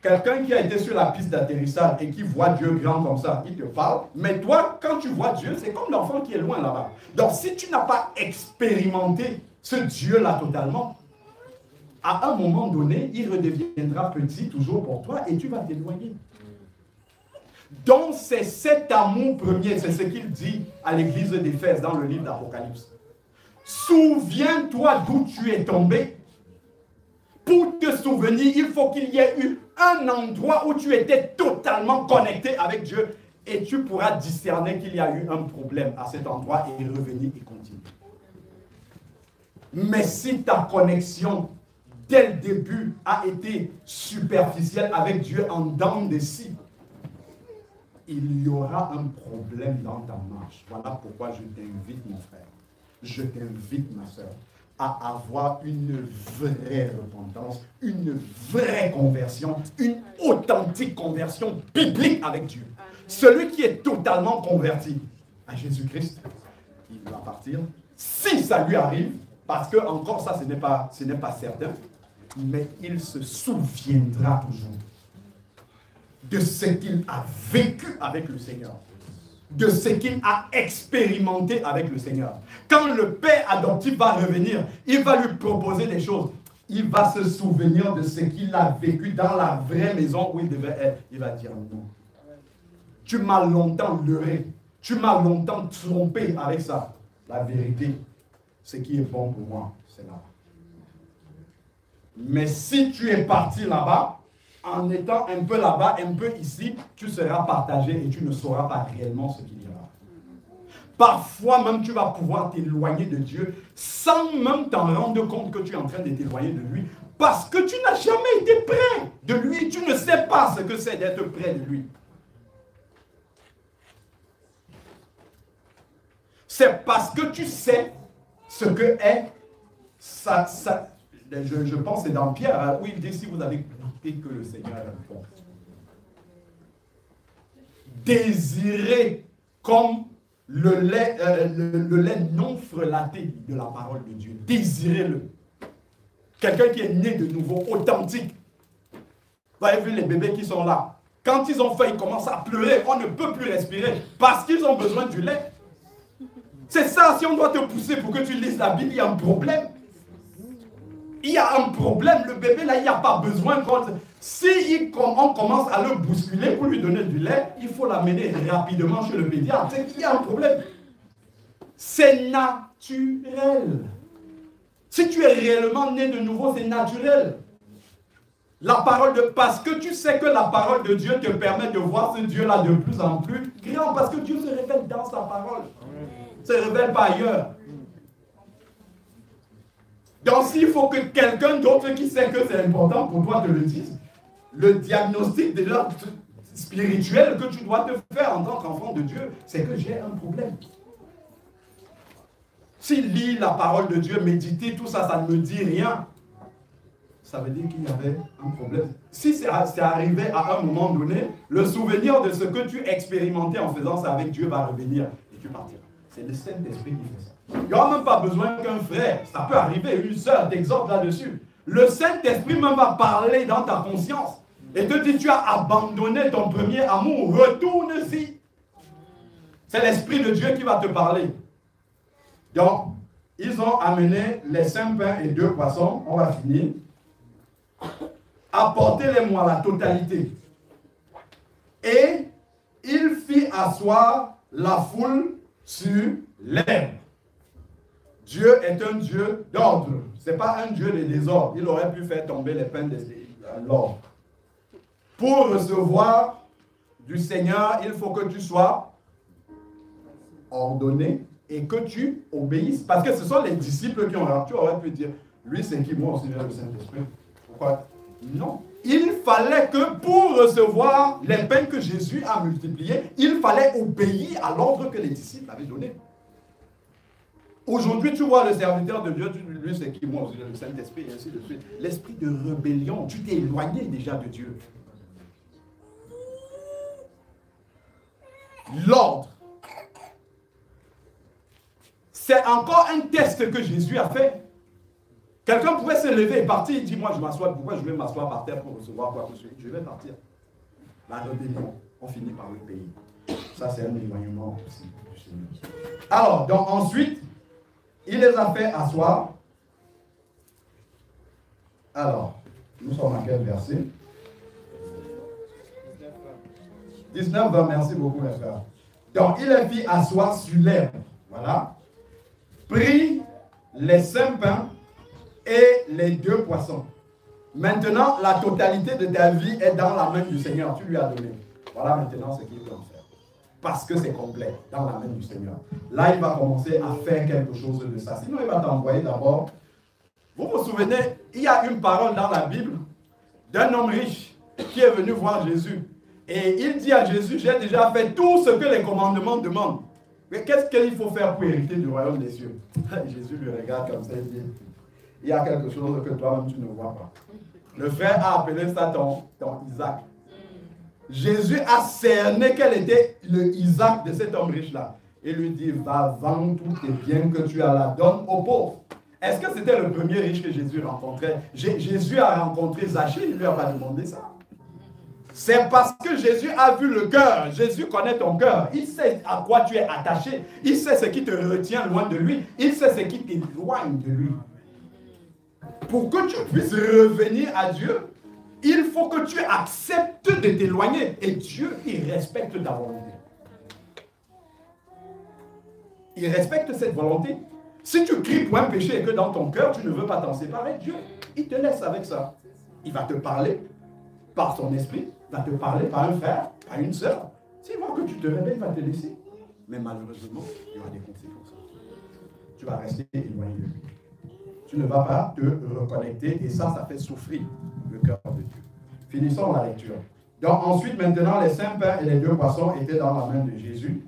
quelqu'un qui a été sur la piste d'atterrissage et qui voit Dieu grand comme ça, il te parle, mais toi, quand tu vois Dieu, c'est comme l'enfant qui est loin là-bas. Donc, si tu n'as pas expérimenté ce Dieu-là totalement, à un moment donné, il redeviendra petit toujours pour toi et tu vas t'éloigner. Donc, c'est cet amour premier, c'est ce qu'il dit à l'église d'Éphèse dans le livre d'Apocalypse. Souviens-toi d'où tu es tombé. Pour te souvenir, il faut qu'il y ait eu un endroit où tu étais totalement connecté avec Dieu et tu pourras discerner qu'il y a eu un problème à cet endroit et revenir et continuer. Mais si ta connexion dès le début a été superficielle avec Dieu en dents de scie, il y aura un problème dans ta marche. Voilà pourquoi je t'invite, mon frère, je t'invite, ma soeur, à avoir une vraie repentance, une vraie conversion, une authentique conversion biblique avec Dieu. Celui qui est totalement converti à Jésus-Christ, il va partir, si ça lui arrive, parce que encore ça, ce n'est pas certain, mais il se souviendra toujours de ce qu'il a vécu avec le Seigneur, de ce qu'il a expérimenté avec le Seigneur. Quand le père adoptif va revenir, il va lui proposer des choses. Il va se souvenir de ce qu'il a vécu dans la vraie maison où il devait être. Il va dire non. Tu m'as longtemps leurré. Tu m'as longtemps trompé avec ça. La vérité, ce qui est bon pour moi, c'est là-bas. Mais si tu es parti là-bas, en étant un peu là-bas, un peu ici, tu seras partagé et tu ne sauras pas réellement ce qu'il y a. Parfois même, tu vas pouvoir t'éloigner de Dieu sans même t'en rendre compte que tu es en train de t'éloigner de lui parce que tu n'as jamais été près de lui. Tu ne sais pas ce que c'est d'être près de lui. C'est parce que tu sais ce que est ça. Je pense que c'est dans Pierre où il dit si vous avez goûté que le Seigneur est bon. Désirez comme le lait non frelaté de la parole de Dieu. Désirez-le. Quelqu'un qui est né de nouveau, authentique. Vous avez vu les bébés qui sont là. Quand ils ont faim, ils commencent à pleurer. On ne peut plus respirer parce qu'ils ont besoin du lait. C'est ça, si on doit te pousser pour que tu lises la Bible, il y a un problème. Il y a un problème, le bébé là, il n'y a pas besoin. Si on commence à le bousculer pour lui donner du lait, il faut l'amener rapidement chez le pédiatre. C'est qu'il y a un problème. C'est naturel. Si tu es réellement né de nouveau, c'est naturel. La parole de... Parce que tu sais que la parole de Dieu te permet de voir ce Dieu-là de plus en plus grand. Parce que Dieu se révèle dans sa parole. Il ne se révèle pas ailleurs. Donc s'il faut que quelqu'un d'autre qui sait que c'est important pour toi te le dise, le diagnostic déjà spirituel que tu dois te faire en tant qu'enfant de Dieu, c'est que j'ai un problème. S'il lit la parole de Dieu, méditer, tout ça, ça ne me dit rien. Ça veut dire qu'il y avait un problème. Si c'est arrivé à un moment donné, le souvenir de ce que tu expérimentais en faisant ça avec Dieu va revenir et tu partiras. C'est le Saint-Esprit qui fait ça. Il n'y aura même pas besoin qu'un frère, ça peut arriver, une sœur t'exhorte là-dessus. Le Saint-Esprit même va parler dans ta conscience et te dit tu as abandonné ton premier amour, retourne-y. C'est l'Esprit de Dieu qui va te parler. Donc, ils ont amené les 5 pains et 2 poissons, on va finir. Apportez-les-moi la totalité. Et il fit asseoir la foule sur l'herbe. Dieu est un Dieu d'ordre. Ce n'est pas un Dieu de désordre. Il aurait pu faire tomber les pains de l'ordre. Pour recevoir du Seigneur, il faut que tu sois ordonné et que tu obéisses. Parce que ce sont les disciples qui ont... Tu aurais pu dire, lui c'est qui? Moi aussi j'ai le Saint-Esprit. Pourquoi? Non. Il fallait que pour recevoir les pains que Jésus a multipliés, il fallait obéir à l'ordre que les disciples avaient donné. Aujourd'hui, tu vois le serviteur de Dieu, lui c'est qui? Moi aussi, le Saint-Esprit, et ainsi de suite. L'esprit de rébellion, tu t'es éloigné déjà de Dieu. L'ordre. C'est encore un test que Jésus a fait. Quelqu'un pouvait se lever et partir, il dit, moi je m'assois, pourquoi je vais m'asseoir par terre pour recevoir quoi que ce soit? Je vais partir. La rébellion, on finit par le payer. Ça c'est un éloignement aussi du Seigneur. Alors, donc ensuite, il les a fait asseoir. Alors, nous sommes à quel verset? 19, 20, merci beaucoup mes frères. Donc, il les fit asseoir sur l'herbe. Voilà. Prit les 5 pains et les 2 poissons. Maintenant, la totalité de ta vie est dans la main du Seigneur. Tu lui as donné. Voilà maintenant ce qu'il peut en faire. Parce que c'est complet dans la main du Seigneur. Là, il va commencer à faire quelque chose de ça. Sinon, il va t'envoyer d'abord. Vous vous souvenez, il y a une parole dans la Bible d'un homme riche qui est venu voir Jésus. Et il dit à Jésus, j'ai déjà fait tout ce que les commandements demandent. Mais qu'est-ce qu'il faut faire pour hériter du royaume des cieux? Jésus lui regarde comme ça et dit, il y a quelque chose que toi-même tu ne vois pas. Le frère a appelé ça ton Isaac. Jésus a cerné quel était le Isaac de cet homme riche-là. Il lui dit, va vendre tous tes biens que tu as là, donne aux pauvres. Est-ce que c'était le premier riche que Jésus rencontrait? Jésus a rencontré Zachée, il ne lui a pas demandé ça. C'est parce que Jésus a vu le cœur. Jésus connaît ton cœur. Il sait à quoi tu es attaché. Il sait ce qui te retient loin de lui. Il sait ce qui t'éloigne de lui. Pour que tu puisses revenir à Dieu, il faut que tu acceptes de t'éloigner. Et Dieu, il respecte ta volonté. Il respecte cette volonté. Si tu cries pour un péché et que dans ton cœur, tu ne veux pas t'en séparer, Dieu, il te laisse avec ça. Il va te parler par son esprit. Il va te parler par un frère, par une sœur. S'il voit que tu te réveilles, il va te laisser. Mais malheureusement, il y aura des conséquences. Tu vas rester éloigné de lui. Tu ne vas pas te reconnecter et ça fait souffrir le cœur de Dieu. Finissons la lecture. Donc ensuite, maintenant, les 5 pains et les 2 poissons étaient dans la main de Jésus.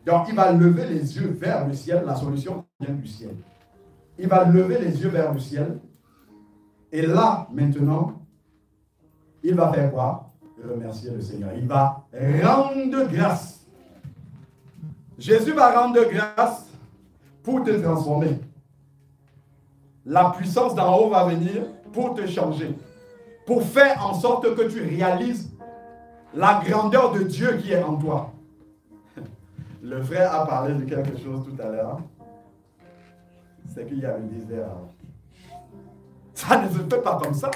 Donc il va lever les yeux vers le ciel. La solution vient du ciel. Il va lever les yeux vers le ciel. Et là, maintenant, il va faire quoi? Remercier le Seigneur. Il va rendre grâce. Jésus va rendre grâce pour te transformer. La puissance d'en haut va venir pour te changer. Pour faire en sorte que tu réalises la grandeur de Dieu qui est en toi. Le frère a parlé de quelque chose tout à l'heure. C'est qu'il y a le désert. Ça ne se fait pas comme ça.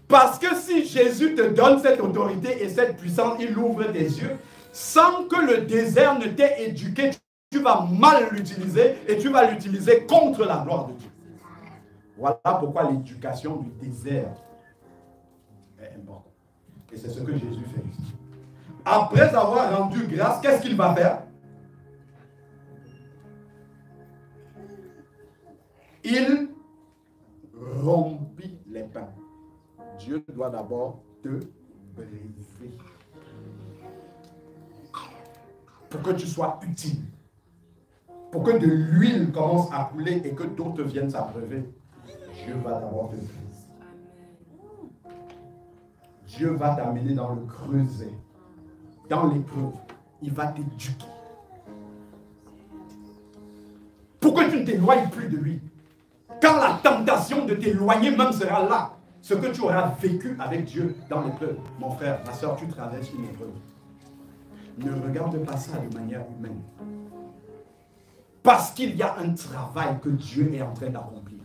Parce que si Jésus te donne cette autorité et cette puissance, il ouvre tes yeux, sans que le désert ne t'ait éduqué, tu vas mal l'utiliser et tu vas l'utiliser contre la gloire de Dieu. Voilà pourquoi l'éducation du désert est important. Et c'est ce que Jésus fait ici. Après avoir rendu grâce, qu'est-ce qu'il va faire? Il rompit les pains. Dieu doit d'abord te briser pour que tu sois utile, pour que de l'huile commence à couler et que d'autres viennent s'abreuver. Dieu va d'abord te briser. Dieu va t'amener dans le creuset, dans l'épreuve. Il va t'éduquer pour que tu ne t'éloignes plus de lui. Quand la tentation de t'éloigner même sera là, ce que tu auras vécu avec Dieu dans l'épreuve. Mon frère, ma soeur, tu traverses une épreuve. Ne regarde pas ça de manière humaine. Parce qu'il y a un travail que Dieu est en train d'accomplir.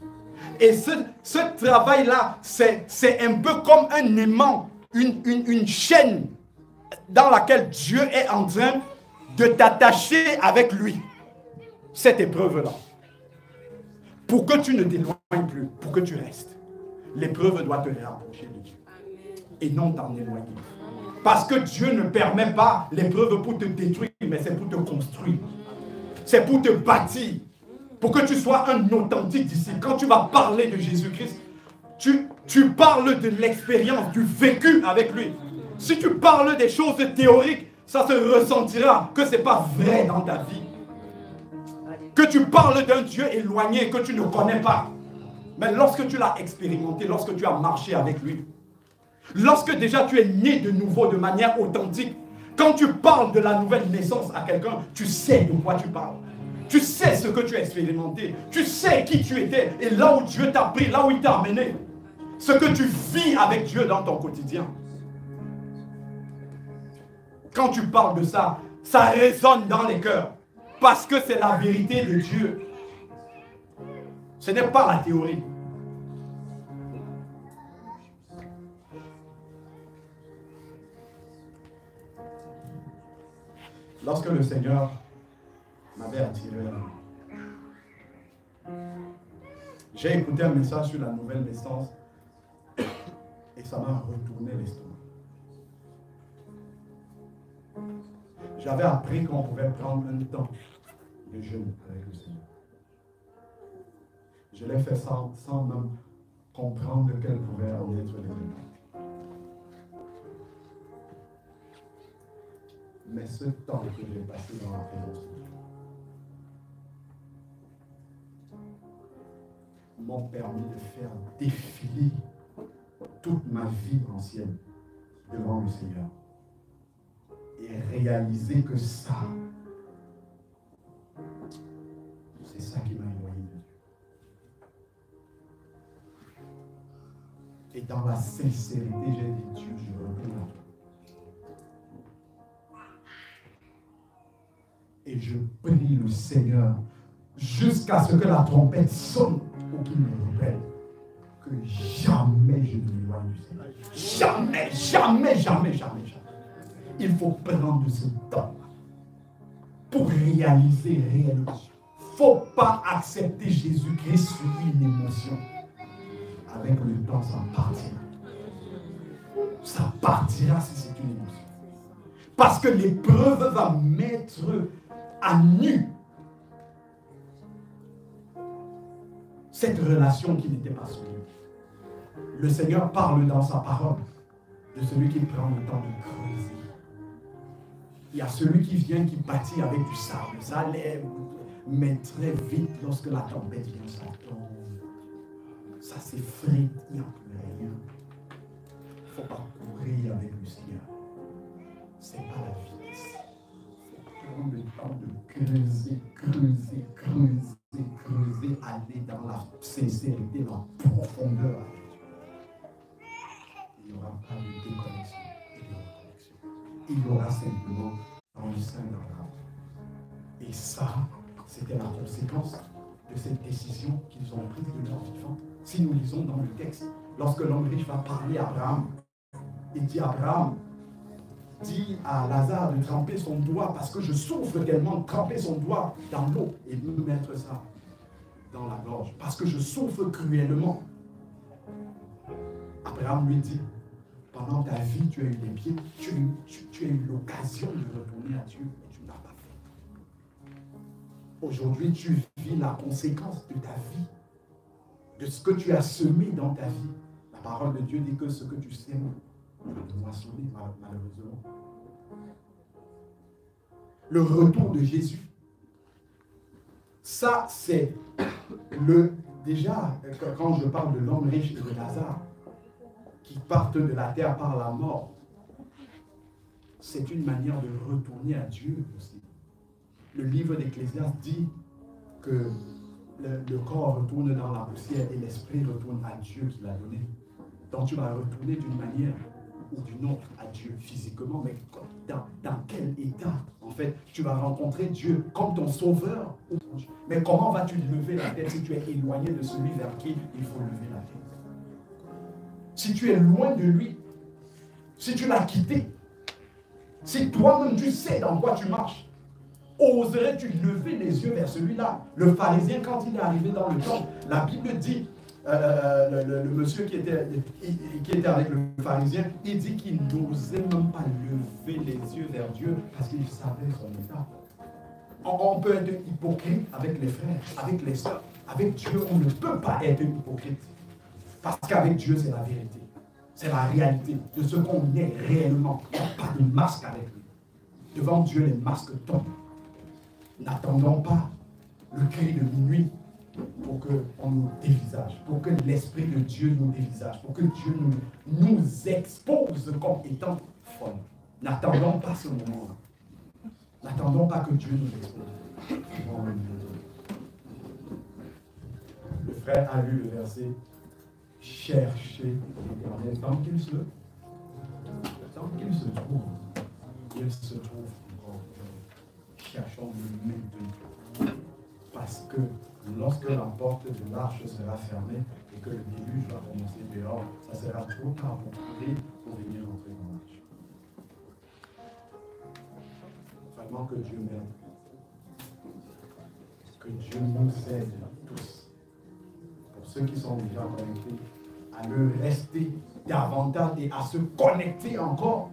Et ce travail-là, c'est un peu comme un aimant, une chaîne dans laquelle Dieu est en train de t'attacher avec lui. Cette épreuve-là. Pour que tu ne t'éloignes plus, pour que tu restes. L'épreuve doit te rapprocher de Dieu. Et non t'en éloigner. Parce que Dieu ne permet pas l'épreuve pour te détruire, mais c'est pour te construire. C'est pour te bâtir. Pour que tu sois un authentique disciple. Quand tu vas parler de Jésus-Christ, tu parles de l'expérience, du vécu avec lui. Si tu parles des choses théoriques, ça se ressentira que ce n'est pas vrai dans ta vie. Que tu parles d'un Dieu éloigné que tu ne connais pas. Mais lorsque tu l'as expérimenté, lorsque tu as marché avec lui, lorsque déjà tu es né de nouveau de manière authentique, quand tu parles de la nouvelle naissance à quelqu'un, tu sais de quoi tu parles. Tu sais ce que tu as expérimenté. Tu sais qui tu étais et là où Dieu t'a pris, là où il t'a amené. Ce que tu vis avec Dieu dans ton quotidien. Quand tu parles de ça, ça résonne dans les cœurs. Parce que c'est la vérité de Dieu. Ce n'est pas la théorie. Lorsque le Seigneur m'avait attiré la main, j'ai écouté un message sur la nouvelle naissance et ça m'a retourné l'estomac. J'avais appris qu'on pouvait prendre un temps de jeûne avec le Seigneur. Je l'ai fait sans même comprendre quels pouvaient en être les impacts. Mais ce temps que j'ai passé dans la présence de Dieu m'ont permis de faire défiler toute ma vie ancienne devant le Seigneur. Et réaliser que ça, c'est ça qui m'a éloigné de Dieu. Et dans la sincérité, j'ai dit, Dieu, je reviens à toi. Et je prie le Seigneur jusqu'à ce que la trompette sonne ou qu'il me rappelle que jamais je ne m'éloigne du Seigneur. Jamais, jamais, jamais, jamais, jamais. Il faut prendre ce temps pour réaliser réellement. Il ne faut pas accepter Jésus-Christ sur une émotion. Avec le temps, ça partira. Ça partira si c'est une émotion. Parce que l'épreuve va mettre à nu cette relation qui n'était pas solide. Le Seigneur parle dans sa parole de celui qui prend le temps de creuser. Il y a celui qui vient, qui bâtit avec du sable. Ça lève, mais très vite, lorsque la tempête vient, ça tombe. Ça s'effrite, il n'y a plus rien. Il ne faut pas courir avec le Seigneur. Ce n'est pas la vitesse. Il faut prendre le temps de creuser, creuser, creuser, creuser, aller dans la sincérité, dans la profondeur avec Dieu. Il n'y aura pas de déconnexion et de reconnexion. Il y aura simplement dans le sein d'Abraham. Et ça, c'était la conséquence de cette décision qu'ils ont prise de leur vivant. Si nous lisons dans le texte, lorsque l'homme riche va parler à Abraham, il dit Abraham, dit à Lazare de tremper son doigt parce que je souffre tellement de tremper son doigt dans l'eau et de me mettre ça dans la gorge parce que je souffre cruellement. Abraham lui dit, pendant ta vie, tu as eu les pieds, tu as eu l'occasion de retourner à Dieu, mais tu ne l'as pas fait. Aujourd'hui, tu vis la conséquence de ta vie, de ce que tu as semé dans ta vie. La parole de Dieu dit que ce que tu sèmes, tu vas moissonner, malheureusement. Le retour de Jésus, ça c'est déjà, quand je parle de l'homme riche et de Lazare, qui partent de la terre par la mort, c'est une manière de retourner à Dieu aussi. Le livre d'Ecclésiaste dit que le corps retourne dans la poussière et l'esprit retourne à Dieu qui l'a donné. Donc tu vas retourner d'une manière ou d'une autre à Dieu physiquement, mais dans quel état en fait tu vas rencontrer Dieu comme ton sauveur? Mais comment vas-tu lever la tête si tu es éloigné de celui vers qui il faut lever la tête? Si tu es loin de lui, si tu l'as quitté, si toi-même tu sais dans quoi tu marches, oserais-tu lever les yeux vers celui-là? Le pharisien, quand il est arrivé dans le temple, la Bible dit, le monsieur qui était avec le pharisien, il dit qu'il n'osait même pas lever les yeux vers Dieu parce qu'il savait son état. On peut être hypocrite avec les frères, avec les sœurs. Avec Dieu, on ne peut pas être hypocrite. Parce qu'avec Dieu, c'est la vérité. C'est la réalité de ce qu'on est réellement. Il n'y a pas de masque avec lui. Devant Dieu, les masques tombent. N'attendons pas le cri de minuit pour qu'on nous dévisage, pour que l'Esprit de Dieu nous dévisage, pour que Dieu nous expose comme étant folles. N'attendons pas ce moment-là. N'attendons pas que Dieu nous expose. Le frère a lu le verset « Cherchez l'Éternel tant qu'il se trouve. Il se trouve encore. Cherchons-le maintenant. Parce que lorsque la porte de l'arche sera fermée et que le déluge va commencer dehors, ça sera trop tard pour prier pour venir entrer dans l'arche. Vraiment que Dieu m'aide. Que Dieu nous aide tous. Pour ceux qui sont déjà connectés, à le rester davantage et à se connecter encore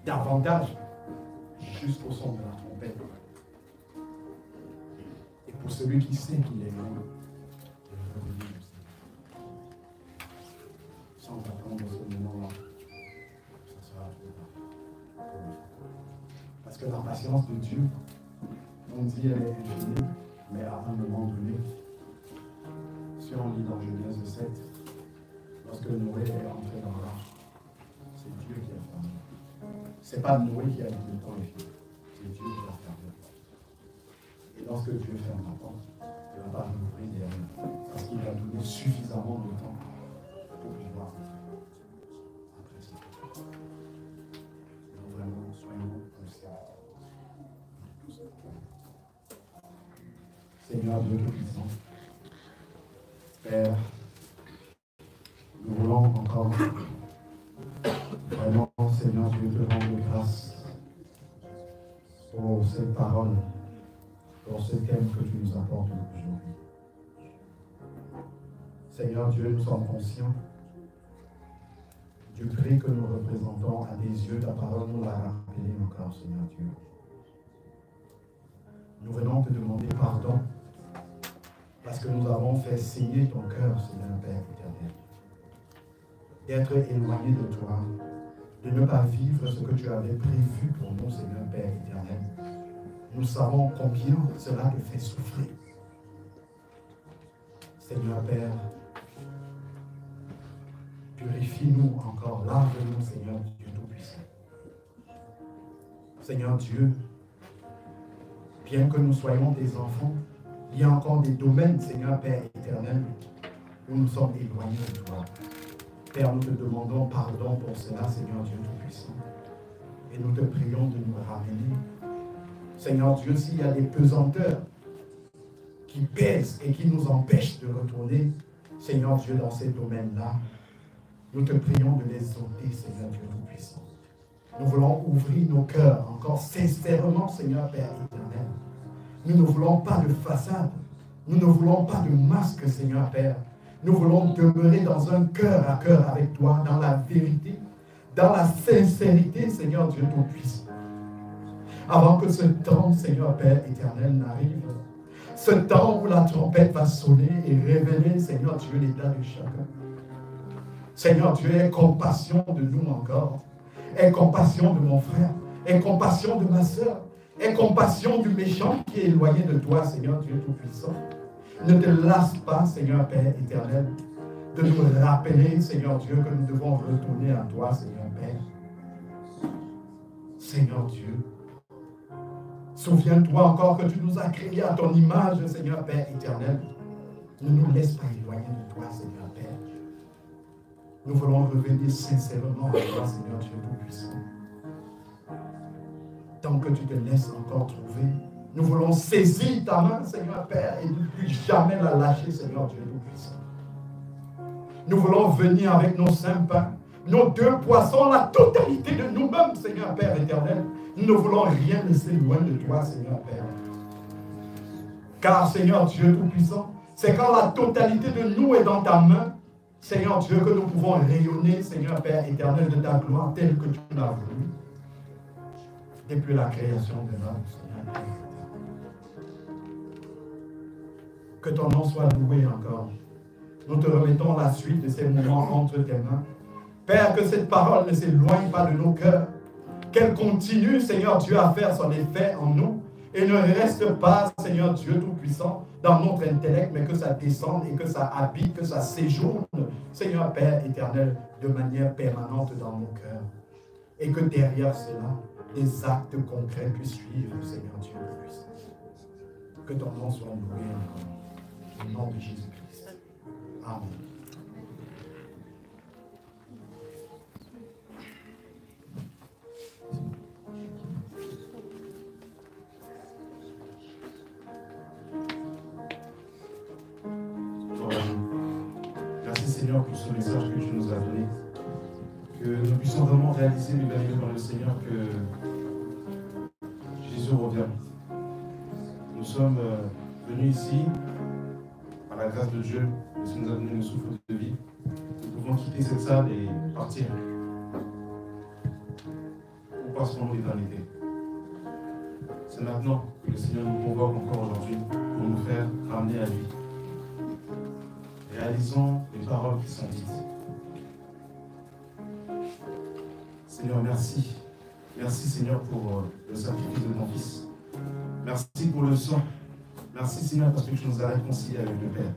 davantage jusqu'au son de la trompette. Et pour celui qui sait qu'il est loin, de revenir aussi. Sans attendre ce moment-là, ça sera trop tard. Parce que la patience de Dieu, on dit elle est infinie, mais à un moment donné, si on lit dans Genèse 7, lorsque Noé est entré dans l'arche, c'est Dieu qui a fermé. Ce n'est pas Noé qui a dit le temps est fini, c'est Dieu qui a fermé la porte. Et lorsque Dieu ferme la porte, il ne va pas l'ouvrir derrière, parce qu'il a donné suffisamment de temps pour pouvoir après ça. Donc vraiment, soyons conscients. Seigneur Dieu Tout-Puissant, Père, nous voulons encore vraiment, Seigneur Dieu, te rendre grâce pour cette parole, pour ce thème que tu nous apportes aujourd'hui. Seigneur Dieu, nous sommes conscients du prix que nous représentons à tes yeux. Ta parole nous l'a rappelé encore, Seigneur Dieu. Nous venons te demander pardon parce que nous avons fait saigner ton cœur, Seigneur Père éternel. D'être éloigné de toi, de ne pas vivre ce que tu avais prévu pour nous, Seigneur Père éternel. Nous savons combien cela te fait souffrir. Seigneur Père, purifie-nous encore, lave-nous, Seigneur Dieu Tout-Puissant. Seigneur Dieu, bien que nous soyons des enfants, il y a encore des domaines, Seigneur Père éternel, où nous sommes éloignés de toi. Père, nous te demandons pardon pour cela, Seigneur Dieu Tout-Puissant. Et nous te prions de nous ramener. Seigneur Dieu, s'il y a des pesanteurs qui pèsent et qui nous empêchent de retourner, Seigneur Dieu, dans ces domaines-là, nous te prions de les ôter, Seigneur Dieu Tout-Puissant. Nous voulons ouvrir nos cœurs encore sincèrement, Seigneur Père éternel. Nous ne voulons pas de façade. Nous ne voulons pas de masque, Seigneur Père. Nous voulons demeurer dans un cœur à cœur avec toi, dans la vérité, dans la sincérité, Seigneur Dieu Tout-Puissant. Avant que ce temps, Seigneur Père éternel, n'arrive, ce temps où la trompette va sonner et révéler, Seigneur Dieu, l'état de chacun. Seigneur Dieu, aie compassion de nous encore. Aie compassion de mon frère. Aie compassion de ma soeur. Aie compassion du méchant qui est éloigné de toi, Seigneur Dieu Tout-Puissant. Ne te lasse pas, Seigneur Père éternel, de nous rappeler, Seigneur Dieu, que nous devons retourner à toi, Seigneur Père. Seigneur Dieu, souviens-toi encore que tu nous as créés à ton image, Seigneur Père éternel. Ne nous laisse pas éloigner de toi, Seigneur Père. Nous voulons revenir sincèrement à toi, Seigneur Dieu Tout-Puissant. Tant que tu te laisses encore trouver, nous voulons saisir ta main, Seigneur Père, et ne plus jamais la lâcher, Seigneur Dieu Tout-Puissant. Nous voulons venir avec nos 5 pains, nos 2 poissons, la totalité de nous-mêmes, Seigneur Père éternel. Nous ne voulons rien laisser loin de toi, Seigneur Père. Car, Seigneur Dieu Tout-Puissant, c'est quand la totalité de nous est dans ta main, Seigneur Dieu, que nous pouvons rayonner, Seigneur Père éternel, de ta gloire telle que tu l'as voulu. Depuis la création de l'homme, Seigneur Père. Que ton nom soit loué encore. Nous te remettons la suite de ces moments entre tes mains. Père, que cette parole ne s'éloigne pas de nos cœurs. Qu'elle continue, Seigneur Dieu, à faire son effet en nous. Et ne reste pas, Seigneur Dieu Tout-Puissant, dans notre intellect, mais que ça descende et que ça habite, que ça séjourne, Seigneur Père éternel, de manière permanente dans nos cœurs. Et que derrière cela, des actes concrets puissent suivre, Seigneur Dieu Tout-Puissant. Que ton nom soit loué encore. Au nom de Jésus-Christ. Amen. Merci Seigneur pour ce message que tu nous as donné. Que nous puissions vraiment réaliser, mes bien-aimés dans le Seigneur, que Jésus revient. Nous sommes venus ici, par la grâce de Dieu, parce qu'il nous a donné le souffle de vie. Nous pouvons quitter cette salle et partir. Nous passerons l'éternité. C'est maintenant que le Seigneur nous convoque encore aujourd'hui pour nous faire ramener à lui. Réalisons les paroles qui sont dites. Seigneur, merci. Merci Seigneur pour le sacrifice de ton Fils. Merci pour le sang. Merci Seigneur parce que tu nous as réconciliés avec le Père.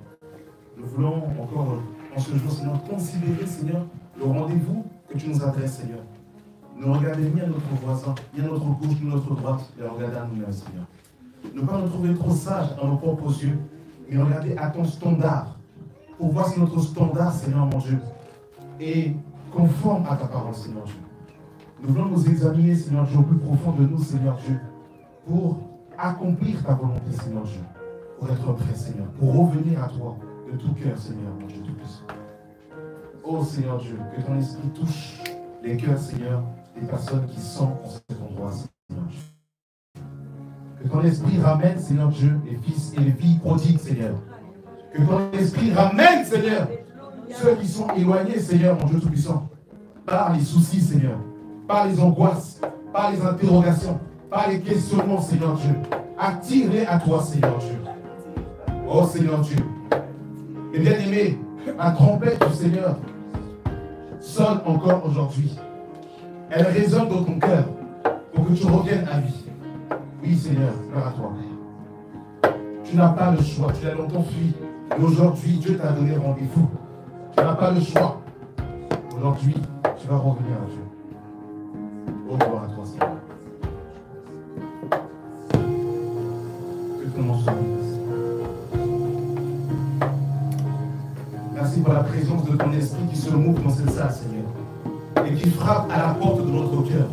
Nous voulons encore en ce jour, Seigneur, considérer, Seigneur, le rendez-vous que tu nous adresses, Seigneur. Ne regarder ni à notre voisin, ni à notre gauche, ni à notre droite, mais regarder à nous-mêmes, Seigneur. Ne pas nous trouver trop sages dans nos propres yeux, mais regarder à ton standard. Pour voir si notre standard, Seigneur mon Dieu, est conforme à ta parole, Seigneur Dieu. Nous voulons nous examiner, Seigneur Dieu, au plus profond de nous, Seigneur Dieu, pour accomplir ta volonté, Seigneur Dieu, pour être prêt, Seigneur, pour revenir à toi de tout cœur, Seigneur mon Dieu Tout-Puissant. Oh Seigneur Dieu, que ton esprit touche les cœurs, Seigneur, des personnes qui sont en cet endroit, Seigneur Dieu. Que ton esprit ramène, Seigneur Dieu, les fils et les filles prodigues, Seigneur. Que ton esprit ramène, Seigneur, ceux qui sont éloignés, Seigneur, mon Dieu Tout-Puissant, par les soucis, Seigneur, par les angoisses, par les interrogations, par les questionnements, Seigneur Dieu. Attire-les à toi, Seigneur Dieu. Oh, Seigneur Dieu. Et bien aimé, la trompette du Seigneur sonne encore aujourd'hui. Elle résonne dans ton cœur pour que tu reviennes à lui. Oui, Seigneur, gloire à toi. Tu n'as pas le choix, tu as longtemps fui. Et aujourd'hui, Dieu t'a donné rendez-vous. Tu n'as pas le choix. Aujourd'hui, tu vas revenir à Dieu. Oh, gloire à toi, Seigneur. Que ton nom soit béni. Merci pour la présence de ton esprit qui se mouve dans cette salle, Seigneur. Et qui frappe à la porte de notre cœur.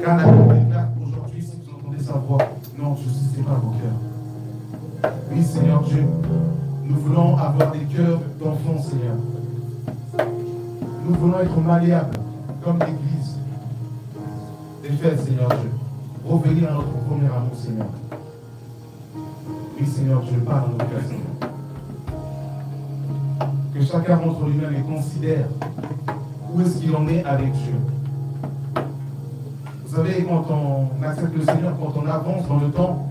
Car la Bible déclare aujourd'hui, si vous entendez sa voix, non, je ne sais pas vos cœurs. Oui, Seigneur Dieu. Nous voulons avoir des cœurs d'enfants, Seigneur. Nous voulons être malléables, comme l'Église. Des faits, Seigneur Dieu. Revenir à notre premier amour, Seigneur. Oui, Seigneur Dieu, parle à nos cœurs, Seigneur. Que chacun rentre lui-même et considère où est-ce qu'il en est avec Dieu. Vous savez, quand on accepte le Seigneur, quand on avance dans le temps,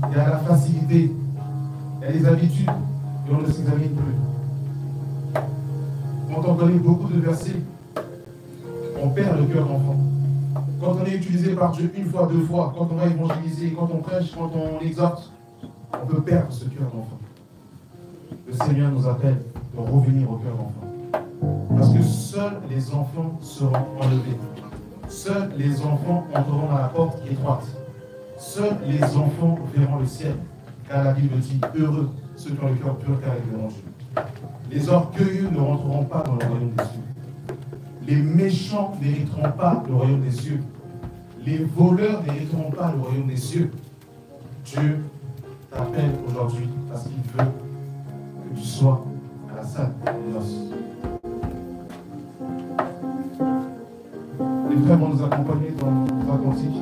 il y a la facilité, il y a les habitudes, et on ne s'examine plus. Quand on connaît beaucoup de versets, on perd le cœur d'enfant. Quand on est utilisé par Dieu une fois, deux fois, quand on va évangéliser, quand on prêche, quand on exhorte, on peut perdre ce cœur d'enfant. Le Seigneur nous appelle de revenir au cœur d'enfant. Parce que seuls les enfants seront enlevés. Seuls les enfants entreront dans la porte étroite. Seuls les enfants verront le ciel. Car la Bible dit, heureux ceux qui ont le cœur pur, car ils verront Dieu. Les orgueilleux ne rentreront pas dans le royaume des cieux. Les méchants n'hériteront pas le royaume des cieux. Les voleurs n'hériteront pas le royaume des cieux. Dieu t'appelle aujourd'hui parce qu'il veut que tu sois à la salle des noces. Les frères vont nous accompagner dans un cantique.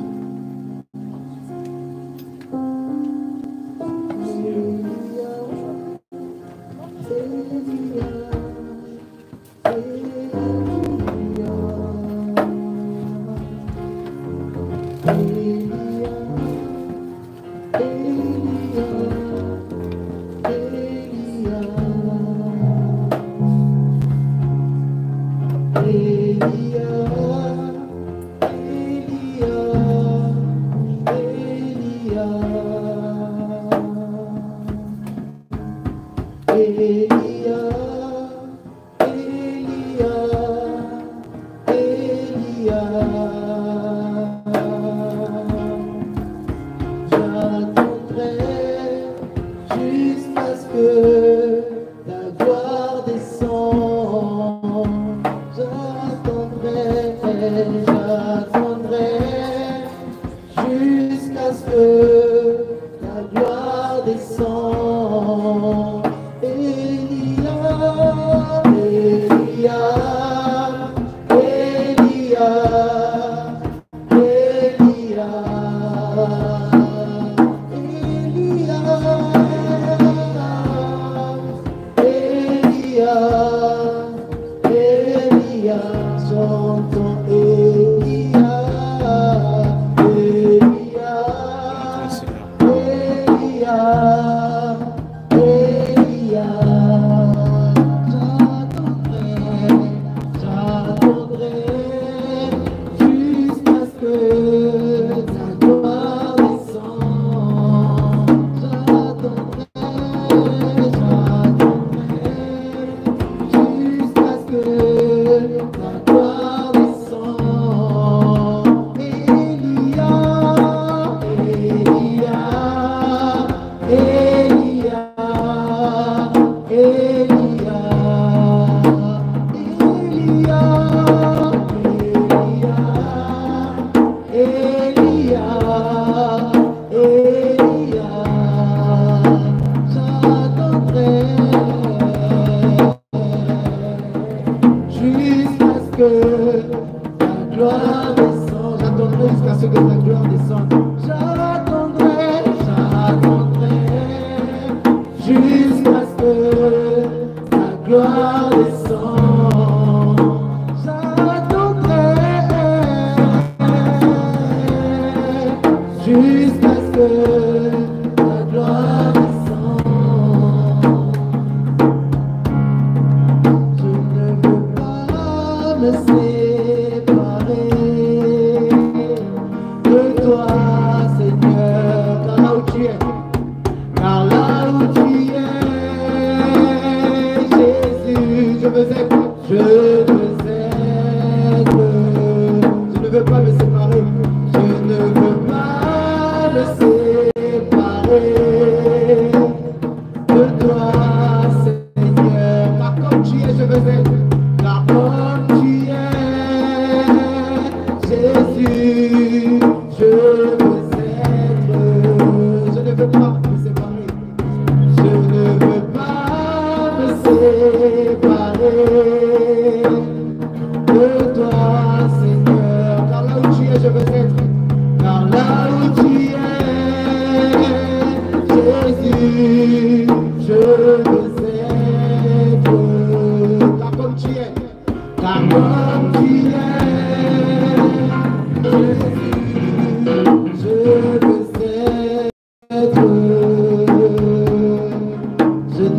Je veux être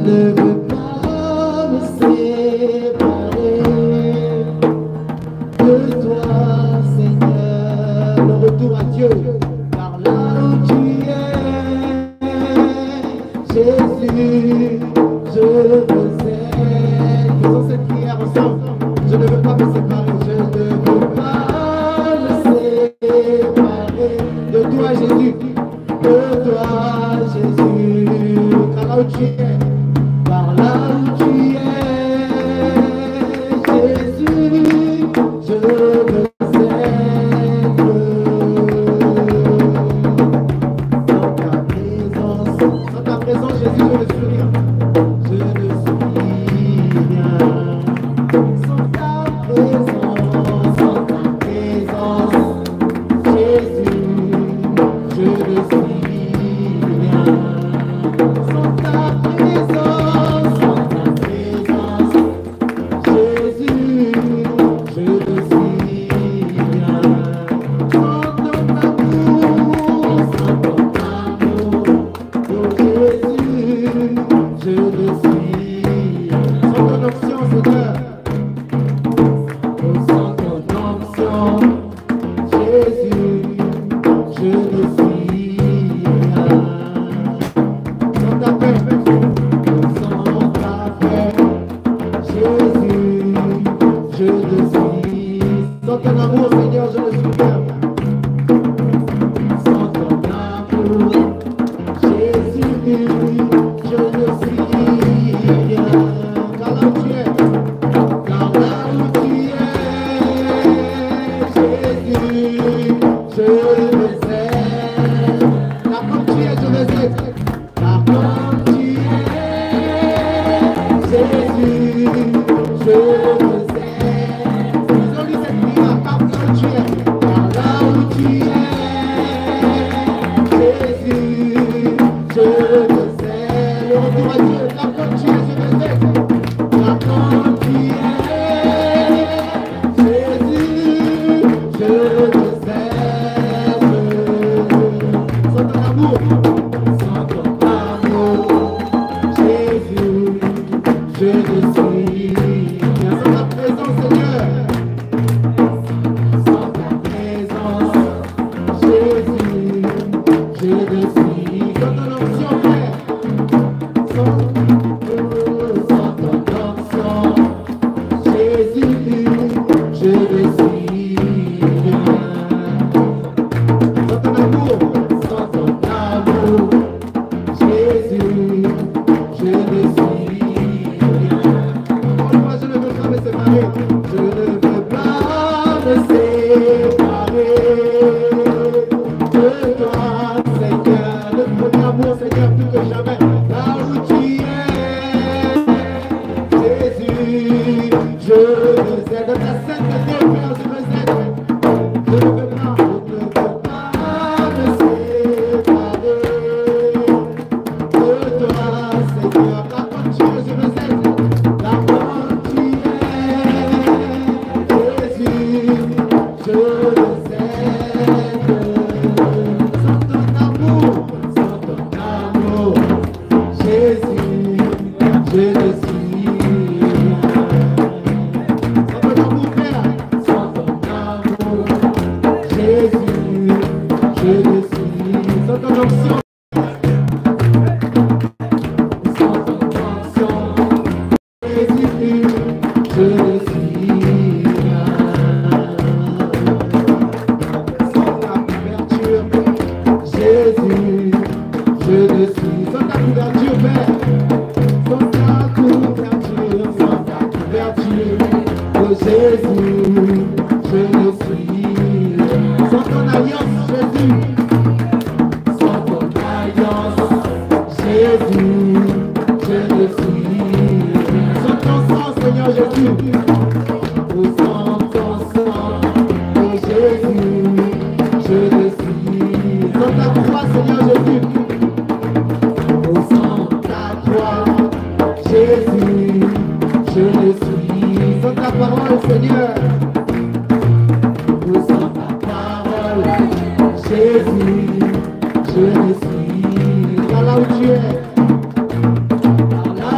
ne veux pas me séparer de toi, Seigneur. Le retour à Dieu, par là où tu es, Jésus, je veux être. Faisons cette prière ensemble. Je ne veux pas me séparer, je ne veux pas me séparer de toi, Jésus, de toi, Jésus. Par là où tu es, par là où tu es, Jésus, je veux être. Sans ta présence, Jésus, je ne suis rien. Je ne suis rien. Sans ta présence, Jésus, je ne suis rien. Sans ta présence, Jésus, je ne suis rien. Sans ton amour, oh Jésus, je ne suis rien. Sans ton onction, Seigneur. Sans ton onction, Jésus, je ne suis rien. Sans ta paix, Jésus, je ne suis. Sans ton amour, Seigneur, je ne suis rien. Sans ton amour, Jésus, je ne suis rien. Car là où tu es, car là où tu es, Jésus, je veux être. Car comme tu es, je veux être. Car comme tu es, Jésus, je veux être. Ils ont lu cette prière, car là où tu es, car là où tu es, Jésus, je veux être. Le retour à Dieu, car comme tu es, je veux être. Car comme tu es, Jésus, je veux être. Sans ton amour, Jésus, je ne suis rien. Sans ta présence, Seigneur. Sans ta présence, Jésus, je ne suis. Sans ton onction, Père. Sans ton onction, Jésus, je ne suis rien. Sans ton amour, Jésus, je ne suis rien. Moi, je ne veux pas me séparer. Je ne veux pas me séparer de toi, Seigneur. Le premier amour, Seigneur, plus que jamais. Là où tu es, Jésus, je veux être. Dans ta sainteté, Père, je veux être. Je ne veux pas me séparer de toi, Seigneur. Là comme tu es, je veux être. Là comme tu es, Jésus, je veux être. Sans ton amour, Jésus, je ne suis rien. Sans ton amour, Père, sans ton amour, Jésus, je ne suis. Sans ton onction, sans ton onction, Jésus, je ne suis rien. Sans ta couverture, Jésus, je ne suis. Sans ta couverture, Père. Sans ta couverture, oh Jésus, je ne suis. Sans ton alliance, Jésus. Sans ton alliance, Jésus, je ne suis. Sans ton sang, Seigneur Jésus. Oh, sans ton sang, oh Jésus, je ne suis. Sans ta croix, Seigneur Jésus. Oh, sans ta croix, Jésus, je ne suis. Sans ta parole, Seigneur. Oh, sans ta parole, Jésus, je ne suis. Par là où tu es, par là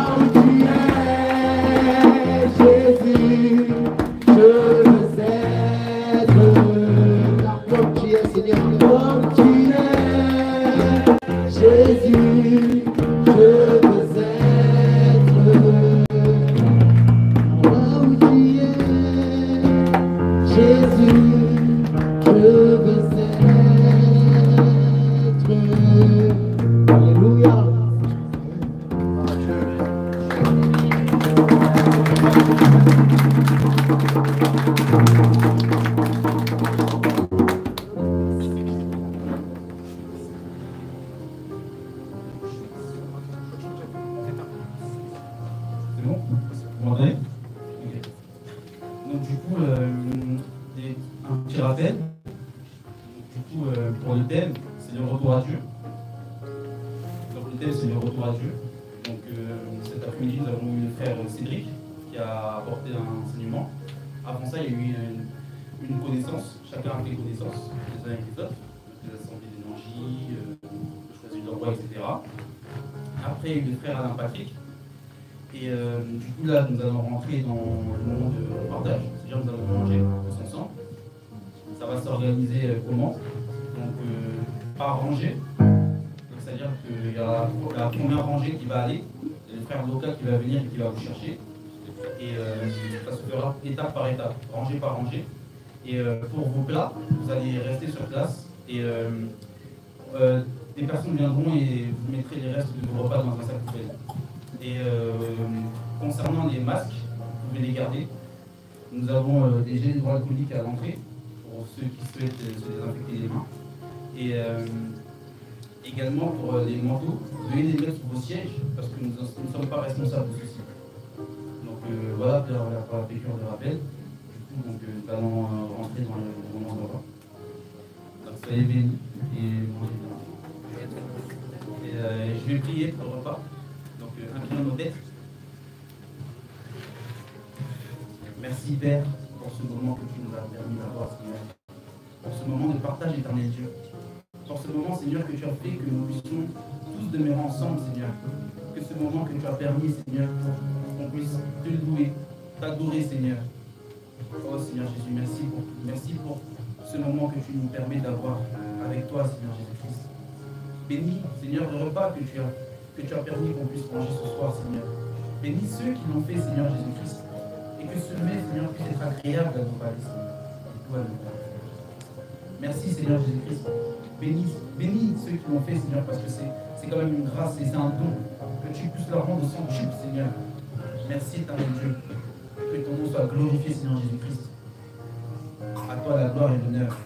Pour le thème, c'est le retour à Dieu. Donc le thème, c'est le retour à Dieu. Donc cet après-midi, nous avons eu le frère Cédric qui a apporté un enseignement. Avant ça, il y a eu une connaissance. Chacun a fait connaissance les uns avec les autres. L'Assemblée d'énergie, choisir leur voie, etc. Après, il y a eu le frère Alain Patrick. Et du coup, là, nous allons rentrer dans le moment de partage. C'est-à-dire nous allons manger tous ensemble. Ça va s'organiser comment? Donc, par rangée. C'est-à-dire qu'il y a la première rangée qui va aller, et le frère local qui va venir et qui va vous chercher. Et ça se fera étape par étape, rangée par rangée. Et pour vos plats, vous allez rester sur place. Et des personnes viendront et vous mettrez les restes de vos repas dans un sac poubelle. Et concernant les masques, vous pouvez les garder. Nous avons des gels hydroalcooliques à l'entrée pour ceux qui souhaitent se désinfecter les mains. Et également pour les manteaux, veuillez les mettre sur vos sièges parce que nous ne sommes pas responsables de ceci. Donc voilà pour la piqûre de rappel. Du coup, donc, nous allons rentrer dans le moment de repas. Donc soyez bénis et mangez bien. Et je vais prier pour le repas. Donc inclinons nos têtes. Merci Père pour ce moment que tu nous as permis d'avoir, Seigneur. Pour ce moment de partage éternel Dieu. Pour ce moment, Seigneur, que tu as fait, que nous puissions tous demeurer ensemble, Seigneur. Que ce moment que tu as permis, Seigneur, pour qu'on puisse te louer, t'adorer, Seigneur. Oh Seigneur Jésus, merci pour ce moment que tu nous permets d'avoir avec toi, Seigneur Jésus-Christ. Bénis, Seigneur, le repas que tu as permis qu'on puisse manger ce soir, Seigneur. Bénis ceux qui l'ont fait, Seigneur Jésus-Christ. Et que ce mets, Seigneur, puisse être agréable à nos palais, Seigneur. Merci, Seigneur Jésus-Christ. Bénis ceux qui l'ont fait, Seigneur, parce que c'est quand même une grâce et c'est un don. Que tu puisses leur rendre sans chute, Seigneur. Merci, éternel Dieu. Que ton nom soit glorifié, Seigneur Jésus-Christ. À toi la gloire et l'honneur.